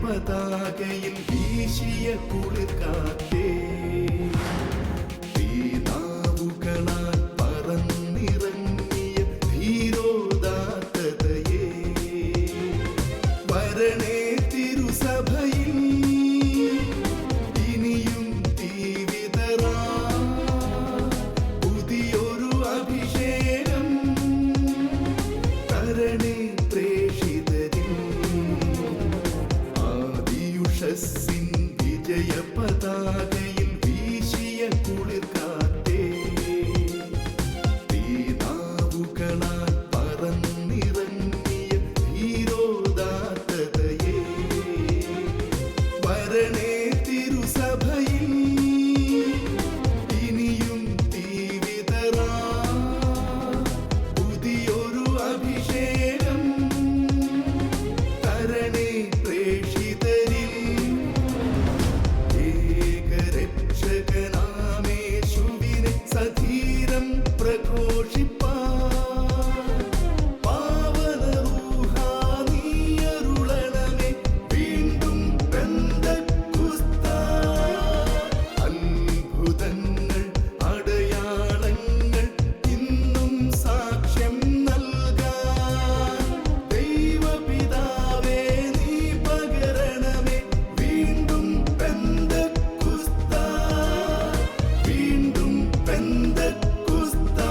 പതാകയിൽ വീശിയ കുളിർക്കാറ്റേ, തീനാവുകളാൽ പറന്നിറങ്ങിയ ധീരോദാത്തതയേ, വരണേ തിരുസഭയിൽ ഇനിയും തീവിതറാ പുതിയൊരു അഭിഷേകം തരണേ പ്രേക്ഷിതരിൽ. ആദിയുഷസ്സിൻ വിജയ പതാകയിൽ വീശിയ കുളിർക്കാറ്റേ, തീനാവുകളാൽ പറന്നിറങ്ങിയ ധീരോദാത്തതയേ, വരണേ തിരുസഭയിൽ ഇനിയും തീവിതറാ പുതിയൊരു അഭിഷേകം തരണേ പ്രേക്ഷിതരിൽ. ഏകരക്ഷകനാമേശുവിനെ സധീരം പ്രഘോഷിപ്പാൻ പാവനറൂഹാ നീയരുളണമേ വീണ്ടും പെന്തക്കുസ്താ. അത്ഭുതങ്ങൾ അടയാളങ്ങൾ ഇന്നും സാക്ഷ്യം നൽകാൻ ദൈവപിതാവേ നീ പകരണമേ വീണ്ടും പെന്തക്കുസ്താ, വീണ്ടും പെന്തക്കുസ്താ.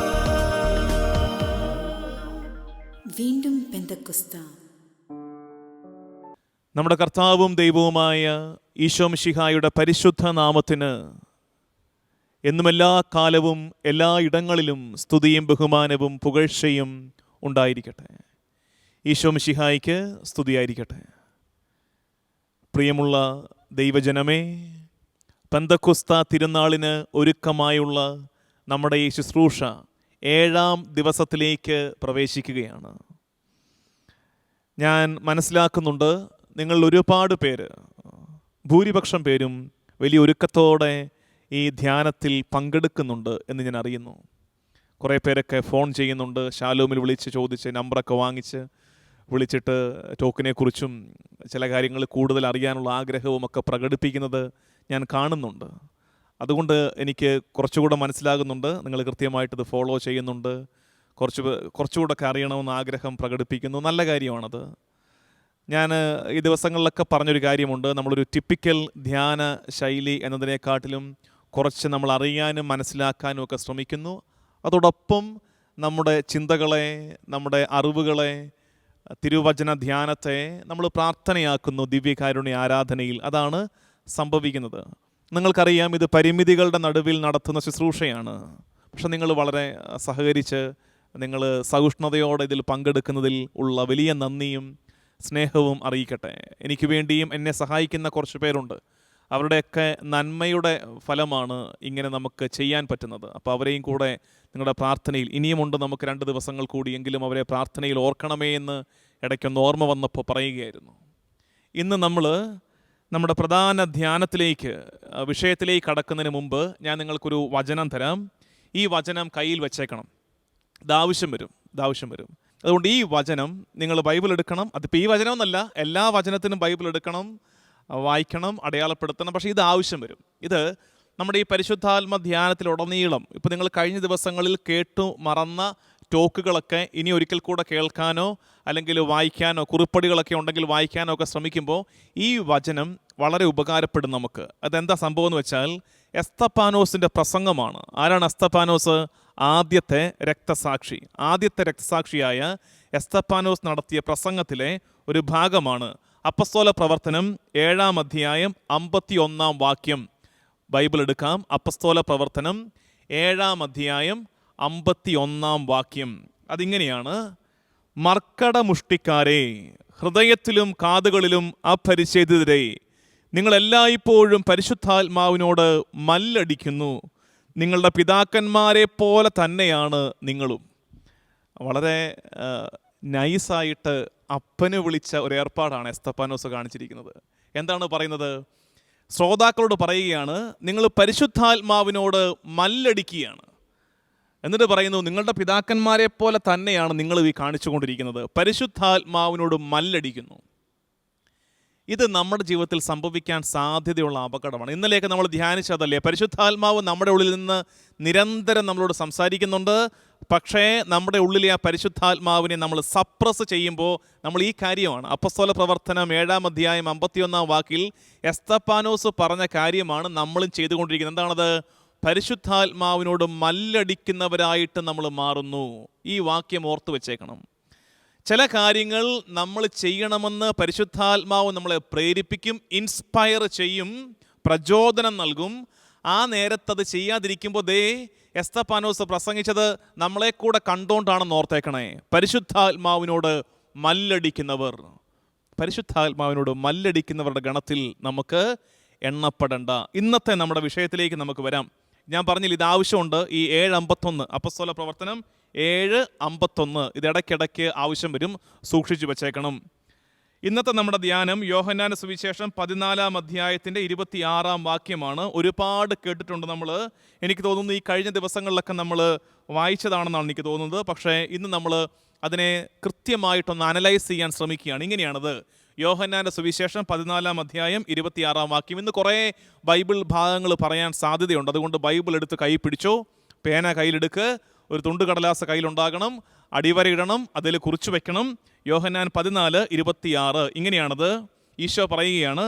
വീണ്ടും പെന്തക്കുസ്ത. നമ്മുടെ കർത്താവും ദൈവവുമായ ഈശോ മിശിഹായുടെ പരിശുദ്ധ നാമത്തിന് എന്നും എല്ലാ കാലവും എല്ലാ ഇടങ്ങളിലും സ്തുതിയും ബഹുമാനവും പുകഴ്ചയും ഉണ്ടായിരിക്കട്ടെ. ഈശോ മിശിഹായ്ക്ക് സ്തുതിയായിരിക്കട്ടെ. പ്രിയമുള്ള ദൈവജനമേ, പെന്തക്കുസ്ത തിരുനാളിന് ഒരുക്കമായുള്ള നമ്മുടെ ഈ ശുശ്രൂഷ 7-ാം ദിവസത്തിലേക്ക് പ്രവേശിക്കുകയാണ്. ഞാൻ മനസ്സിലാക്കുന്നുണ്ട് നിങ്ങൾ ഒരുപാട് പേര്, ഭൂരിപക്ഷം പേരും വലിയ ഒരുക്കത്തോടെ ഈ ധ്യാനത്തിൽ പങ്കെടുക്കുന്നുണ്ട് എന്ന് ഞാൻ അറിയുന്നു. കുറേ പേരൊക്കെ ഫോൺ ചെയ്യുന്നുണ്ട്, ശാലോമിൽ വിളിച്ച് ചോദിച്ച് നമ്പറൊക്കെ വാങ്ങിച്ച് വിളിച്ചിട്ട് ടോക്കിനെക്കുറിച്ചും ചില കാര്യങ്ങൾ കൂടുതൽ അറിയാനുള്ള ആഗ്രഹവും ഒക്കെ പ്രകടിപ്പിക്കുന്നത് ഞാൻ കാണുന്നുണ്ട്. അതുകൊണ്ട് എനിക്ക് കുറച്ചുകൂടെ മനസ്സിലാകുന്നുണ്ട് നിങ്ങൾ കൃത്യമായിട്ടിത് ഫോളോ ചെയ്യുന്നുണ്ട്, കുറച്ചുകൂടെ ഒക്കെ അറിയണമെന്ന് ആഗ്രഹം പ്രകടിപ്പിക്കുന്നു. നല്ല കാര്യമാണത്. ഞാൻ ഈ ദിവസങ്ങളിലൊക്കെ പറഞ്ഞൊരു കാര്യമുണ്ട്, നമ്മളൊരു ടിപ്പിക്കൽ ധ്യാന ശൈലി എന്നതിനെക്കാട്ടിലും കുറച്ച് നമ്മൾ അറിയാനും മനസ്സിലാക്കാനും ഒക്കെ ശ്രമിക്കുന്നു. അതോടൊപ്പം നമ്മുടെ ചിന്തകളെ, നമ്മുടെ അറിവുകളെ, തിരുവചന ധ്യാനത്തെ നമ്മൾ പ്രാർത്ഥനയാക്കുന്നു ദിവ്യകാരുണ്യ ആരാധനയിൽ. അതാണ് സംഭവിക്കുന്നത്. നിങ്ങൾക്കറിയാം, ഇത് പരിമിതികളുടെ നടുവിൽ നടത്തുന്ന ശുശ്രൂഷയാണ്. പക്ഷെ നിങ്ങൾ വളരെ സഹകരിച്ച് നിങ്ങൾ സഹിഷ്ണുതയോടെ ഇതിൽ പങ്കെടുക്കുന്നതിൽ ഉള്ള വലിയ നന്ദിയും സ്നേഹവും അറിയിക്കട്ടെ. എനിക്ക് വേണ്ടിയും എന്നെ സഹായിക്കുന്ന കുറച്ച് പേരുണ്ട്. അവരുടെയൊക്കെ നന്മയുടെ ഫലമാണ് ഇങ്ങനെ നമുക്ക് ചെയ്യാൻ പറ്റുന്നത്. അപ്പോൾ അവരെയും കൂടെ നിങ്ങളുടെ പ്രാർത്ഥനയിൽ, ഇനിയുമുണ്ട് നമുക്ക് 2 ദിവസങ്ങൾ കൂടിയെങ്കിലും അവരെ പ്രാർത്ഥനയിൽ ഓർക്കണമേ എന്ന് ഇടയ്ക്കൊന്ന് ഓർമ്മ വന്നപ്പോൾ പറയുകയായിരുന്നു. ഇന്ന് നമ്മൾ നമ്മുടെ പ്രധാന ധ്യാനത്തിലേക്ക്, വിഷയത്തിലേക്ക് കടക്കുന്നതിന് മുമ്പ് ഞാൻ നിങ്ങൾക്കൊരു വചനം തരാം. ഈ വചനം കയ്യിൽ വെച്ചേക്കണം. ഇതാവശ്യം വരും. അതുകൊണ്ട് ഈ വചനം നിങ്ങൾ ബൈബിൾ എടുക്കണം. അതിപ്പോൾ ഈ വചനം എന്നല്ല, എല്ലാ വചനത്തിനും ബൈബിൾ എടുക്കണം, വായിക്കണം, അടയാളപ്പെടുത്തണം. പക്ഷേ ഇത് ആവശ്യം വരും. ഇത് നമ്മുടെ ഈ പരിശുദ്ധാത്മ ധ്യാനത്തിലുടനീളം ഇപ്പോൾ നിങ്ങൾ കഴിഞ്ഞ ദിവസങ്ങളിൽ കേട്ടു മറന്ന ടോക്കുകളൊക്കെ ഇനി ഒരിക്കൽ കൂടെ കേൾക്കാനോ അല്ലെങ്കിൽ വായിക്കാനോ, കുറിപ്പടികളൊക്കെ ഉണ്ടെങ്കിൽ വായിക്കാനോ ഒക്കെ ശ്രമിക്കുമ്പോൾ ഈ വചനം വളരെ ഉപകാരപ്പെടും നമുക്ക്. അതെന്താ സംഭവം എന്ന് വെച്ചാൽ, എസ്തപ്പാനോസിൻ്റെ പ്രസംഗമാണ്. ആരാണ് എസ്തപ്പാനോസ്? ആദ്യത്തെ രക്തസാക്ഷിയായ എസ്തപ്പാനോസ് നടത്തിയ പ്രസംഗത്തിലെ ഒരു ഭാഗമാണ്. അപ്പസ്തോല പ്രവർത്തനം 7-ാം അധ്യായം 51-ാം വാക്യം. ബൈബിൾ എടുക്കാം. അപ്പസ്തോല പ്രവർത്തനം 7-ാം അധ്യായം 51-ാം വാക്യം. അതിങ്ങനെയാണ്: മർക്കടമുഷ്ടിക്കാരെ, ഹൃദയത്തിലും കാതുകളിലും അപരിച്ഛേദിതരെ, നിങ്ങളെല്ലായ്പ്പോഴും പരിശുദ്ധാത്മാവിനോട് മല്ലടിക്കുന്നു. നിങ്ങളുടെ പിതാക്കന്മാരെ പോലെ തന്നെയാണ് നിങ്ങളും. വളരെ നൈസായിട്ട് അപ്പന് വിളിച്ച ഒരു ഏർപ്പാടാണ് എസ്തപ്പാനോസ് കാണിച്ചിരിക്കുന്നത്. എന്താണ് പറയുന്നത്? ശ്രോതാക്കളോട് പറയുകയാണ്, നിങ്ങൾ പരിശുദ്ധാത്മാവിനോട് മല്ലടിക്കുകയാണ്. എന്നിട്ട് പറയുന്നു, നിങ്ങളുടെ പിതാക്കന്മാരെ പോലെ തന്നെയാണ് നിങ്ങൾ ഈ കാണിച്ചു കൊണ്ടിരിക്കുന്നത്. പരിശുദ്ധാത്മാവിനോട് മല്ലടിക്കുന്നു. ഇത് നമ്മുടെ ജീവിതത്തിൽ സംഭവിക്കാൻ സാധ്യതയുള്ള അപകടമാണ്. ഇന്നലെയൊക്കെ നമ്മൾ ധ്യാനിച്ചതല്ലേ, പരിശുദ്ധാത്മാവ് നമ്മുടെ ഉള്ളിൽ നിന്ന് നിരന്തരം നമ്മളോട് സംസാരിക്കുന്നുണ്ട്. പക്ഷേ നമ്മുടെ ഉള്ളിലെ ആ പരിശുദ്ധാത്മാവിനെ നമ്മൾ സപ്രസ് ചെയ്യുമ്പോൾ നമ്മൾ ഈ കാര്യമാണ് അപ്പസ്തോല പ്രവർത്തനം 7-ാം അധ്യായം 51-ാം വാക്കിൽ എസ്തപ്പാനോസ് പറഞ്ഞ കാര്യമാണ് നമ്മളും ചെയ്തുകൊണ്ടിരിക്കുന്നത്. എന്താണത്? പരിശുദ്ധാത്മാവിനോട് മല്ലടിക്കുന്നവരായിട്ട് നമ്മൾ മാറുന്നു. ഈ വാക്യം ഓർത്ത് വെച്ചേക്കണം. ചില കാര്യങ്ങൾ നമ്മൾ ചെയ്യണമെന്ന് പരിശുദ്ധാത്മാവ് നമ്മളെ പ്രേരിപ്പിക്കും, ഇൻസ്പയർ ചെയ്യും, പ്രചോദനം നൽകും. ആ നേരത്തത് ചെയ്യാതിരിക്കുമ്പോൾ എസ്തപ്പാനോസ് പ്രസംഗിച്ചത് നമ്മളെ കൂടെ കണ്ടോണ്ടാണെന്ന് ഓർത്തേക്കണേ. പരിശുദ്ധാത്മാവിനോട് മല്ലടിക്കുന്നവരുടെ ഗണത്തിൽ നമുക്ക് എണ്ണപ്പെടേണ്ട. ഇന്നത്തെ നമ്മുടെ വിഷയത്തിലേക്ക് നമുക്ക് വരാം. ഞാൻ പറഞ്ഞില്ല, ഇത് ആവശ്യമുണ്ട്. ഈ 7:51 അപ്പസ്തോല പ്രവർത്തനം 7:51 ഇത് ഇടയ്ക്കിടയ്ക്ക് ആവശ്യം വരും, സൂക്ഷിച്ചു വെച്ചേക്കണം. ഇന്നത്തെ നമ്മുടെ ധ്യാനം യോഹന്നാന്റെ സുവിശേഷം 14-ാം അധ്യായത്തിൻ്റെ 26-ാം വാക്യമാണ്. ഒരുപാട് കേട്ടിട്ടുണ്ട് നമ്മൾ. എനിക്ക് തോന്നുന്നു ഈ കഴിഞ്ഞ ദിവസങ്ങളിലൊക്കെ നമ്മൾ വായിച്ചതാണെന്നാണ് എനിക്ക് തോന്നുന്നത്. പക്ഷേ ഇന്ന് നമ്മൾ അതിനെ കൃത്യമായിട്ടൊന്ന് അനലൈസ് ചെയ്യാൻ ശ്രമിക്കുകയാണ്. ഇങ്ങനെയാണത്: യോഹന്നാന്റെ സുവിശേഷം 14-ാം അധ്യായം 26-ാം വാക്യം. ഇന്ന് കുറേ ബൈബിൾ ഭാഗങ്ങൾ പറയാൻ സാധ്യതയുണ്ട്. അതുകൊണ്ട് ബൈബിൾ എടുത്ത് കൈ പിടിച്ചോ, പേന കയ്യിലെടുക്ക്, ഒരു തുണ്ട് കടലാസ് കയ്യിലുണ്ടാകണം, അടിവരയിടണം, അതിൽ കുറിച്ചു വെക്കണം. യോഹന്നാൻ 14:26 ഇങ്ങനെയാണത്. ഈശോ പറയുകയാണ്: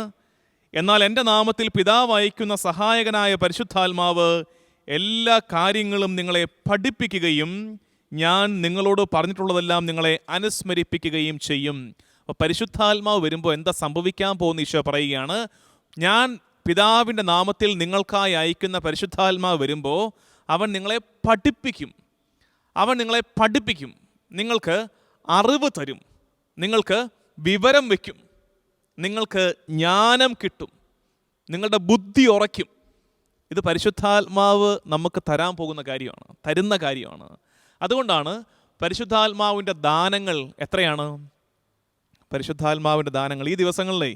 എന്നാൽ എൻ്റെ നാമത്തിൽ പിതാവ് അയക്കുന്ന സഹായകനായ പരിശുദ്ധാത്മാവ് എല്ലാ കാര്യങ്ങളും നിങ്ങളെ പഠിപ്പിക്കുകയും ഞാൻ നിങ്ങളോട് പറഞ്ഞിട്ടുള്ളതെല്ലാം നിങ്ങളെ അനുസ്മരിപ്പിക്കുകയും ചെയ്യും. അപ്പോൾ പരിശുദ്ധാത്മാവ് വരുമ്പോൾ എന്താ സംഭവിക്കാൻ പോകുന്ന ഈശോ പറയുകയാണ്. ഞാൻ പിതാവിൻ്റെ നാമത്തിൽ നിങ്ങൾക്കായി അയക്കുന്ന പരിശുദ്ധാത്മാവ് വരുമ്പോൾ അവൻ നിങ്ങളെ പഠിപ്പിക്കും. നിങ്ങൾക്ക് അറിവ് തരും, നിങ്ങൾക്ക് വിവരം വയ്ക്കും, നിങ്ങൾക്ക് ജ്ഞാനം കിട്ടും, നിങ്ങളുടെ ബുദ്ധി ഉറയ്ക്കും. ഇത് പരിശുദ്ധാത്മാവ് നമുക്ക് തരുന്ന കാര്യമാണ്. അതുകൊണ്ടാണ് പരിശുദ്ധാത്മാവിൻ്റെ ദാനങ്ങൾ എത്രയാണ്? പരിശുദ്ധാത്മാവിൻ്റെ ദാനങ്ങൾ ഈ ദിവസങ്ങളിലെ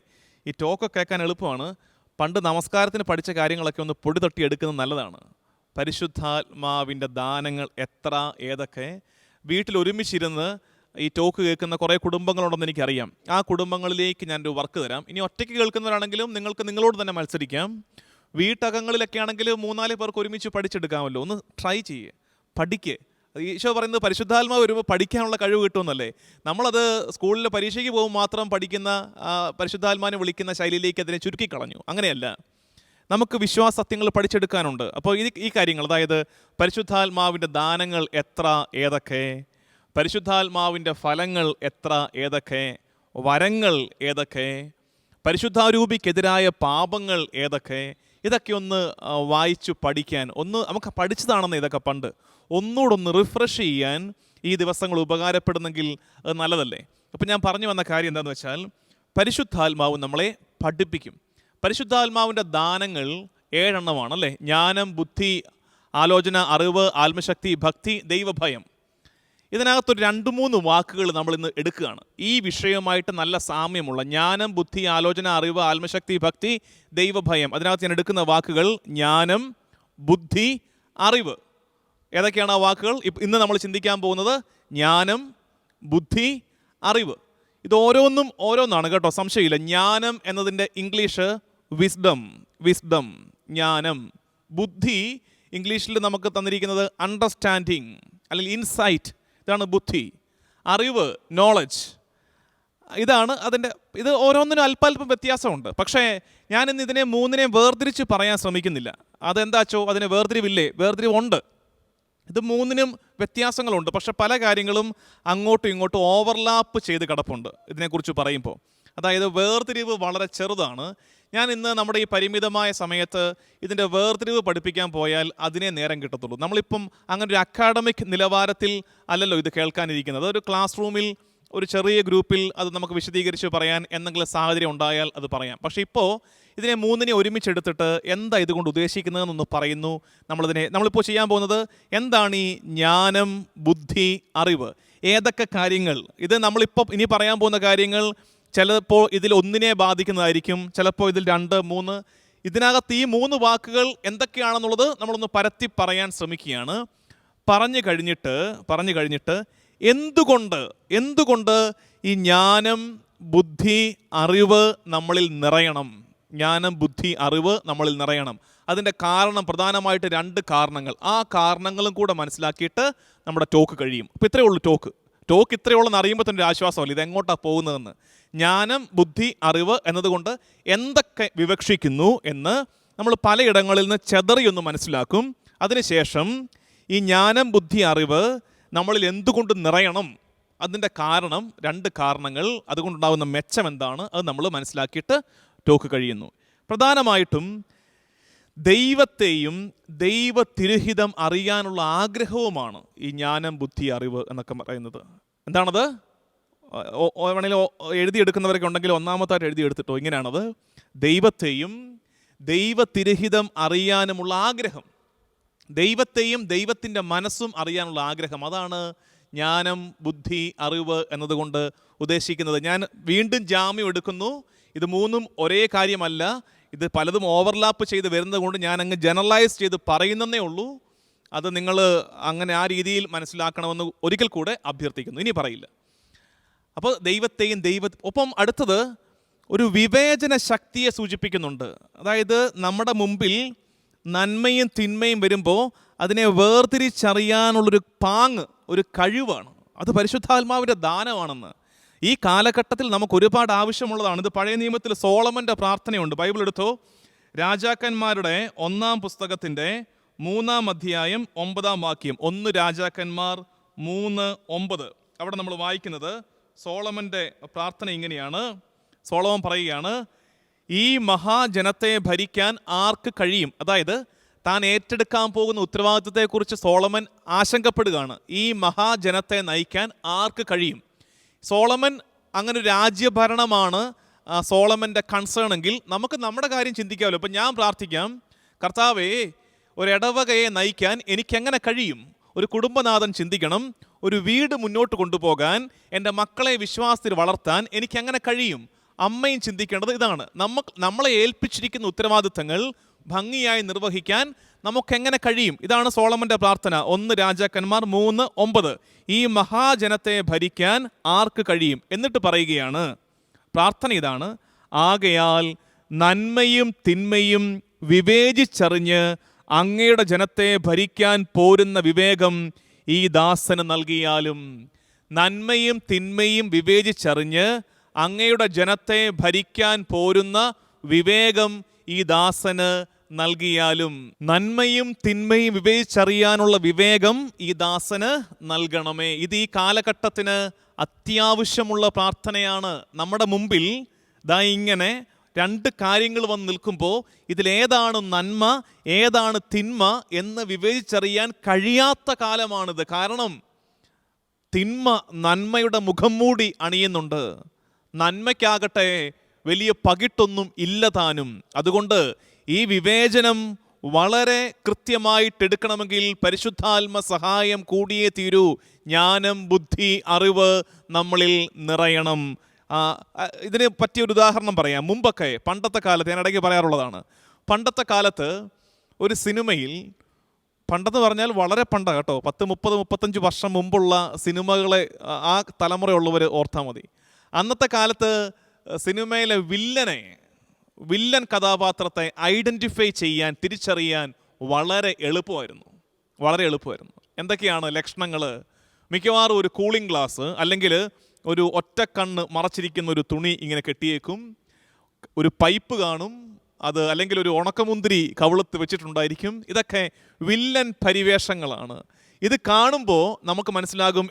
ഈ ടോക്കൊക്കെ കേൾക്കാൻ എളുപ്പമാണ്. പണ്ട് നമസ്കാരത്തിന് പഠിച്ച കാര്യങ്ങളൊക്കെ ഒന്ന് പൊടി തട്ടി എടുക്കുന്നത് നല്ലതാണ്. പരിശുദ്ധാത്മാവിൻ്റെ ദാനങ്ങൾ എത്ര, ഏതൊക്കെ? വീട്ടിൽ ഒരുമിച്ചിരുന്ന് ഈ ടോക്ക് കേൾക്കുന്ന കുറേ കുടുംബങ്ങളുണ്ടെന്ന് എനിക്കറിയാം. ആ കുടുംബങ്ങളിലേക്ക് ഞാനൊരു വർക്ക് തരാം. ഇനി ഒറ്റയ്ക്ക് കേൾക്കുന്നവരാണെങ്കിലും നിങ്ങൾക്ക് നിങ്ങളോട് തന്നെ മത്സരിക്കാം. വീട്ടകങ്ങളിലൊക്കെ ആണെങ്കിൽ 3-4 പേർക്ക് ഒരുമിച്ച് പഠിച്ചെടുക്കാമല്ലോ. ഒന്ന് ട്രൈ ചെയ്യേ, പഠിക്കേ. ഈശോ പറയുന്നത് പരിശുദ്ധാത്മാവ് വരുമ്പോൾ പഠിക്കാനുള്ള കഴിവ് കിട്ടുമെന്നല്ലേ. നമ്മളത് സ്കൂളിലെ പരീക്ഷയ്ക്ക് പോകുമ്പോൾ മാത്രം പഠിക്കുന്ന പരിശുദ്ധാത്മാവിനെ വിളിക്കുന്ന ശൈലിയിലേക്ക് അതിനെ ചുരുക്കിക്കളഞ്ഞു. അങ്ങനെയല്ല, നമുക്ക് വിശ്വാസ സത്യങ്ങൾ പഠിച്ചെടുക്കാനുണ്ട്. അപ്പോൾ ഈ കാര്യങ്ങൾ, അതായത് പരിശുദ്ധാത്മാവിൻ്റെ ദാനങ്ങൾ എത്ര, ഏതൊക്കെ? പരിശുദ്ധാത്മാവിൻ്റെ ഫലങ്ങൾ എത്ര, ഏതൊക്കെ? വരങ്ങൾ ഏതൊക്കെ? പരിശുദ്ധാരൂപിക്കെതിരായ പാപങ്ങൾ ഏതൊക്കെ? ഇതൊക്കെ ഒന്ന് വായിച്ചു പഠിക്കാൻ, നമുക്ക് പഠിച്ചതാണെന്ന് ഇതൊക്കെ പണ്ട് ഒന്നുകൂടൊന്ന് റിഫ്രഷ് ചെയ്യാൻ ഈ ദിവസങ്ങൾ ഉപകാരപ്പെടുന്നെങ്കിൽ അത് നല്ലതല്ലേ. അപ്പം ഞാൻ പറഞ്ഞു വന്ന കാര്യം എന്താണെന്ന് വെച്ചാൽ, പരിശുദ്ധാത്മാവ് നമ്മളെ പഠിപ്പിക്കും. പരിശുദ്ധാത്മാവിൻ്റെ ദാനങ്ങൾ 7 എണ്ണമാണ് അല്ലേ. ജ്ഞാനം, ബുദ്ധി, ആലോചന, അറിവ്, ആത്മശക്തി, ഭക്തി, ദൈവഭയം. ഇതിനകത്തൊരു 2-3 വാക്കുകൾ നമ്മൾ ഇന്ന് എടുക്കുകയാണ്. ഈ വിഷയവുമായിട്ട് നല്ല സാമ്യമുള്ള ജ്ഞാനം, ബുദ്ധി, ആലോചന, അറിവ്, ആത്മശക്തി, ഭക്തി, ദൈവഭയം. അതിനകത്ത് ഞാൻ എടുക്കുന്ന വാക്കുകൾ ജ്ഞാനം, ബുദ്ധി, അറിവ്. ഏതൊക്കെയാണ് ആ വാക്കുകൾ? ഇന്ന് നമ്മൾ ചിന്തിക്കാൻ പോകുന്നത് ജ്ഞാനം, ബുദ്ധി, അറിവ്. ഇത് ഓരോന്നാണ് കേട്ടോ, സംശയമില്ല. ജ്ഞാനം എന്നതിൻ്റെ ഇംഗ്ലീഷ് വിസ്ഡം, ജ്ഞാനം. ബുദ്ധി ഇംഗ്ലീഷിൽ നമുക്ക് തന്നിരിക്കുന്നത് അണ്ടർസ്റ്റാൻഡിങ് അല്ലെങ്കിൽ ഇൻസൈറ്റ്, ഇതാണ് ബുദ്ധി. അറിവ്, നോളജ്, ഇതാണ് അതിൻ്റെ. ഇത് ഓരോന്നിനും അല്പം വ്യത്യാസമുണ്ട്. പക്ഷേ ഞാൻ ഇന്ന് ഇതിനെ 3നെയും വേർതിരിച്ച് പറയാൻ ശ്രമിക്കുന്നില്ല. അതെന്താച്ചോ, അതിന് വേർതിരിവുണ്ട്. ഇത് 3നും വ്യത്യാസങ്ങളുണ്ട്. പക്ഷെ പല കാര്യങ്ങളും അങ്ങോട്ടും ഇങ്ങോട്ടും ഓവർലാപ്പ് ചെയ്ത് കിടപ്പുണ്ട് ഇതിനെക്കുറിച്ച് പറയുമ്പോൾ. അതായത് വേർതിരിവ് വളരെ ചെറുതാണ്. ഞാൻ ഇന്ന് നമ്മുടെ ഈ പരിമിതമായ സമയത്ത് ഇതിൻ്റെ വേർതിരിവ് പഠിപ്പിക്കാൻ പോയാൽ അതിനെ നേരം കിട്ടത്തുള്ളൂ. നമ്മളിപ്പം അങ്ങനെ ഒരു അക്കാഡമിക് നിലവാരത്തിൽ അല്ലല്ലോ ഇത് കേൾക്കാനിരിക്കുന്നത്. ഒരു ക്ലാസ് റൂമിൽ ഒരു ചെറിയ ഗ്രൂപ്പിൽ അത് നമുക്ക് വിശദീകരിച്ച് പറയാൻ എന്തെങ്കിലും സാഹചര്യം ഉണ്ടായാൽ അത് പറയാം. പക്ഷേ ഇപ്പോൾ ഇതിനെ 3നെ ഒരുമിച്ചെടുത്തിട്ട് എന്താ ഇതുകൊണ്ട് ഉദ്ദേശിക്കുന്നതെന്നൊന്ന് പറയുന്നു. നമ്മളിപ്പോൾ ചെയ്യാൻ പോകുന്നത് എന്താണ് ഈ ജ്ഞാനം, ബുദ്ധി, അറിവ്, ഏതൊക്കെ കാര്യങ്ങൾ? ഇത് നമ്മളിപ്പോൾ ഇനി പറയാൻ പോകുന്ന കാര്യങ്ങൾ ചിലപ്പോൾ ഇതിൽ 1നെ ബാധിക്കുന്നതായിരിക്കും, ചിലപ്പോൾ ഇതിൽ 2, 3. ഇതിനകത്ത് ഈ 3 വാക്കുകൾ എന്തൊക്കെയാണെന്നുള്ളത് നമ്മളൊന്ന് പരത്തി പറയാൻ ശ്രമിക്കുകയാണ്. പറഞ്ഞു കഴിഞ്ഞിട്ട് എന്തുകൊണ്ട് ഈ ജ്ഞാനം, ബുദ്ധി, അറിവ് നമ്മളിൽ നിറയണം. ജ്ഞാനം, ബുദ്ധി, അറിവ് നമ്മളിൽ നിറയണം. അതിൻ്റെ കാരണം പ്രധാനമായിട്ട് 2 കാരണങ്ങൾ. ആ കാരണങ്ങളും കൂടെ മനസ്സിലാക്കിയിട്ട് നമ്മുടെ ടോക്ക് കഴിയും. അപ്പോൾ ഇത്രയേ ഉള്ളൂ ടോക്ക് ഇത്രയേ ഉള്ളൂ എന്ന് അറിയുമ്പോൾ തന്നെ ഒരു ആശ്വാസമല്ല, ഇത് എങ്ങോട്ടാണ് പോകുന്നതെന്ന്. ജ്ഞാനം, ബുദ്ധി, അറിവ് എന്നതുകൊണ്ട് എന്തൊക്കെ വിവക്ഷിക്കുന്നു എന്ന് നമ്മൾ പലയിടങ്ങളിൽ നിന്ന് ചെതറിയൊന്ന് മനസ്സിലാക്കും. അതിനുശേഷം ഈ ജ്ഞാനം, ബുദ്ധി, അറിവ് നമ്മളിൽ എന്തുകൊണ്ട് നിറയണം, അതിൻ്റെ കാരണം 2 കാരണങ്ങൾ, അതുകൊണ്ടുണ്ടാകുന്ന മെച്ചം എന്താണ്, അത് നമ്മൾ മനസ്സിലാക്കിയിട്ട് ടോക്ക് കഴിയുന്നു. പ്രധാനമായിട്ടും ദൈവത്തെയും ദൈവ തിരുഹിതം അറിയാനുള്ള ആഗ്രഹവുമാണ് ഈ ജ്ഞാനം, ബുദ്ധി, അറിവ് എന്നൊക്കെ പറയുന്നത്. എന്താണത്? വേണമെങ്കിൽ എഴുതിയെടുക്കുന്നവരൊക്കെ ഉണ്ടെങ്കിൽ ഒന്നാമത്തായിട്ട് എഴുതിയെടുത്തിട്ടോ. ഇങ്ങനെയാണത്: ദൈവത്തെയും ദൈവ തിരുഹിതം അറിയാനുമുള്ള ആഗ്രഹം, ദൈവത്തെയും ദൈവത്തിൻ്റെ മനസ്സും അറിയാനുള്ള ആഗ്രഹം. അതാണ് ജ്ഞാനം, ബുദ്ധി, അറിവ് എന്നതുകൊണ്ട് ഉദ്ദേശിക്കുന്നത്. ഞാൻ വീണ്ടും ജാമ്യം എടുക്കുന്നു, ഇത് 3ഉം ഒരേ കാര്യമല്ല. ഇത് പലതും ഓവർലാപ്പ് ചെയ്ത് വരുന്നത് കൊണ്ട് ഞാൻ അങ്ങ് ജനറലൈസ് ചെയ്ത് പറയുന്നതേ ഉള്ളൂ. അത് നിങ്ങൾ അങ്ങനെ ആ രീതിയിൽ മനസ്സിലാക്കണമെന്ന് ഒരിക്കൽ കൂടെ അഭ്യർത്ഥിക്കുന്നു. ഇനി പറയില്ല. അപ്പോൾ ദൈവത്തെയും ഒപ്പം അടുത്തത് ഒരു വിവേചന ശക്തിയെ സൂചിപ്പിക്കുന്നുണ്ട്. അതായത് നമ്മുടെ മുമ്പിൽ നന്മയും തിന്മയും വരുമ്പോൾ അതിനെ വേർതിരിച്ചറിയാനുള്ളൊരു പാങ്ങ്, ഒരു കഴിവാണ്. അത് പരിശുദ്ധാത്മാവിൻ്റെ ദാനമാണെന്ന് ഈ കാലഘട്ടത്തിൽ നമുക്ക് ഒരുപാട് ആവശ്യമുള്ളതാണ്. ഇത് പഴയ നിയമത്തിൽ സോളമൻ്റെ പ്രാർത്ഥനയുണ്ട്. ബൈബിൾ എടുത്തോ, രാജാക്കന്മാരുടെ 1-ാം പുസ്തകത്തിൻ്റെ 3-ാം അധ്യായം 9-ാം വാക്യം. 1 രാജാക്കന്മാർ 3:9. അവിടെ നമ്മൾ വായിക്കുന്നത് സോളമൻ്റെ പ്രാർത്ഥന ഇങ്ങനെയാണ്. സോളമൻ പറയുകയാണ്, ഈ മഹാജനത്തെ ഭരിക്കാൻ ആർക്ക് കഴിയും? അതായത് താൻ ഏറ്റെടുക്കാൻ പോകുന്ന ഉത്തരവാദിത്വത്തെക്കുറിച്ച് സോളമൻ ആശങ്കപ്പെടുകയാണ്. ഈ മഹാജനത്തെ നയിക്കാൻ ആർക്ക് കഴിയും? സോളമൻ അങ്ങനെ രാജ്യഭരണമാണ് സോളമൻ്റെ കൺസേൺ എങ്കിൽ നമുക്ക് നമ്മുടെ കാര്യം ചിന്തിക്കാമല്ലോ. ഇപ്പം ഞാൻ പ്രാർത്ഥിക്കാം, കർത്താവേ, ഒരു ഇടവകയെ നയിക്കാൻ എനിക്കെങ്ങനെ കഴിയും? ഒരു കുടുംബനാഥൻ ചിന്തിക്കണം, ഒരു വീട് മുന്നോട്ട് കൊണ്ടുപോകാൻ, എൻ്റെ മക്കളെ വിശ്വാസത്തിൽ വളർത്താൻ എനിക്കെങ്ങനെ കഴിയും? അമ്മയും ചിന്തിക്കേണ്ടത് ഇതാണ്. നമ്മളെ ഏൽപ്പിച്ചിരിക്കുന്ന ഉത്തരവാദിത്തങ്ങൾ ഭംഗിയായി നിർവഹിക്കാൻ നമുക്കെങ്ങനെ കഴിയും? ഇതാണ് സോളമൻ്റെ പ്രാർത്ഥന. 1 രാജാക്കന്മാർ 3:9. ഈ മഹാജനത്തെ ഭരിക്കാൻ ആർക്ക് കഴിയും? എന്നിട്ട് പറയുകയാണ്, പ്രാർത്ഥന ഇതാണ്: ആകയാൽ നന്മയും തിന്മയും വിവേചിച്ചറിഞ്ഞ് അങ്ങയുടെ ജനത്തെ ഭരിക്കാൻ പോരുന്ന വിവേകം ഈ ദാസന് നൽകിയാലും. നന്മയും തിന്മയും വിവേചിച്ചറിഞ്ഞ് അങ്ങയുടെ ജനത്തെ ഭരിക്കാൻ പോരുന്ന വിവേകം ഈ ദാസന് നൽകിയാലും. നന്മയും തിന്മയും വിവേചിച്ചറിയാനുള്ള വിവേകം ഈ ദാസന് നൽകണമേ. ഇത് ഈ കാലഘട്ടത്തിന് അത്യാവശ്യമുള്ള പ്രാർത്ഥനയാണ്. നമ്മുടെ മുമ്പിൽ ദാ ഇങ്ങനെ 2 കാര്യങ്ങൾ വന്ന് നിൽക്കുമ്പോൾ ഇതിലേതാണ് നന്മ, ഏതാണ് തിന്മ എന്ന് വിവേചിച്ചറിയാൻ കഴിയാത്ത കാലമാണിത്. കാരണം തിന്മ നന്മയുടെ മുഖം മൂടി അണിയുന്നുണ്ട്. നന്മയ്ക്കാകട്ടെ വലിയ പകിട്ടൊന്നും ഇല്ല താനും. അതുകൊണ്ട് ഈ വിവേചനം വളരെ കൃത്യമായിട്ടെടുക്കണമെങ്കിൽ പരിശുദ്ധാത്മ സഹായം കൂടിയേ തീരൂ. ജ്ഞാനം, ബുദ്ധി, അറിവ് നമ്മളിൽ നിറയണം. ഇതിന് പറ്റിയൊരു ഉദാഹരണം പറയാം. മുമ്പൊക്കെ പണ്ടത്തെ കാലത്ത്, ഞാൻ ഇടയ്ക്ക് പറയാറുള്ളതാണ്, പണ്ടത്തെ കാലത്ത് ഒരു സിനിമയിൽ, പണ്ടെന്ന് പറഞ്ഞാൽ വളരെ പണ്ട കേട്ടോ, 10, 30, 35 വർഷം മുമ്പുള്ള സിനിമകളെ ആ തലമുറയുള്ളവർ ഓർത്താൽ മതി. അന്നത്തെ കാലത്ത് സിനിമയിലെ വില്ലൻ കഥാപാത്രത്തെ ഐഡൻറ്റിഫൈ ചെയ്യാൻ, തിരിച്ചറിയാൻ വളരെ എളുപ്പമായിരുന്നു. എന്തൊക്കെയാണ് ലക്ഷണങ്ങൾ? മിക്കവാറും ഒരു കൂളിംഗ് ഗ്ലാസ്, അല്ലെങ്കിൽ ഒരു ഒറ്റക്കണ്ണ് മറച്ചിരിക്കുന്ന ഒരു തുണി ഇങ്ങനെ കെട്ടിയേക്കും, ഒരു പൈപ്പ് കാണും, അത് അല്ലെങ്കിൽ ഒരു ഉണക്കമുന്തിരി കവിളത്ത് വെച്ചിട്ടുണ്ടായിരിക്കും. ഇതൊക്കെ വില്ലൻ പരിവേഷങ്ങളാണ്. ഇത് കാണുമ്പോൾ നമുക്ക് മനസ്സിലാകും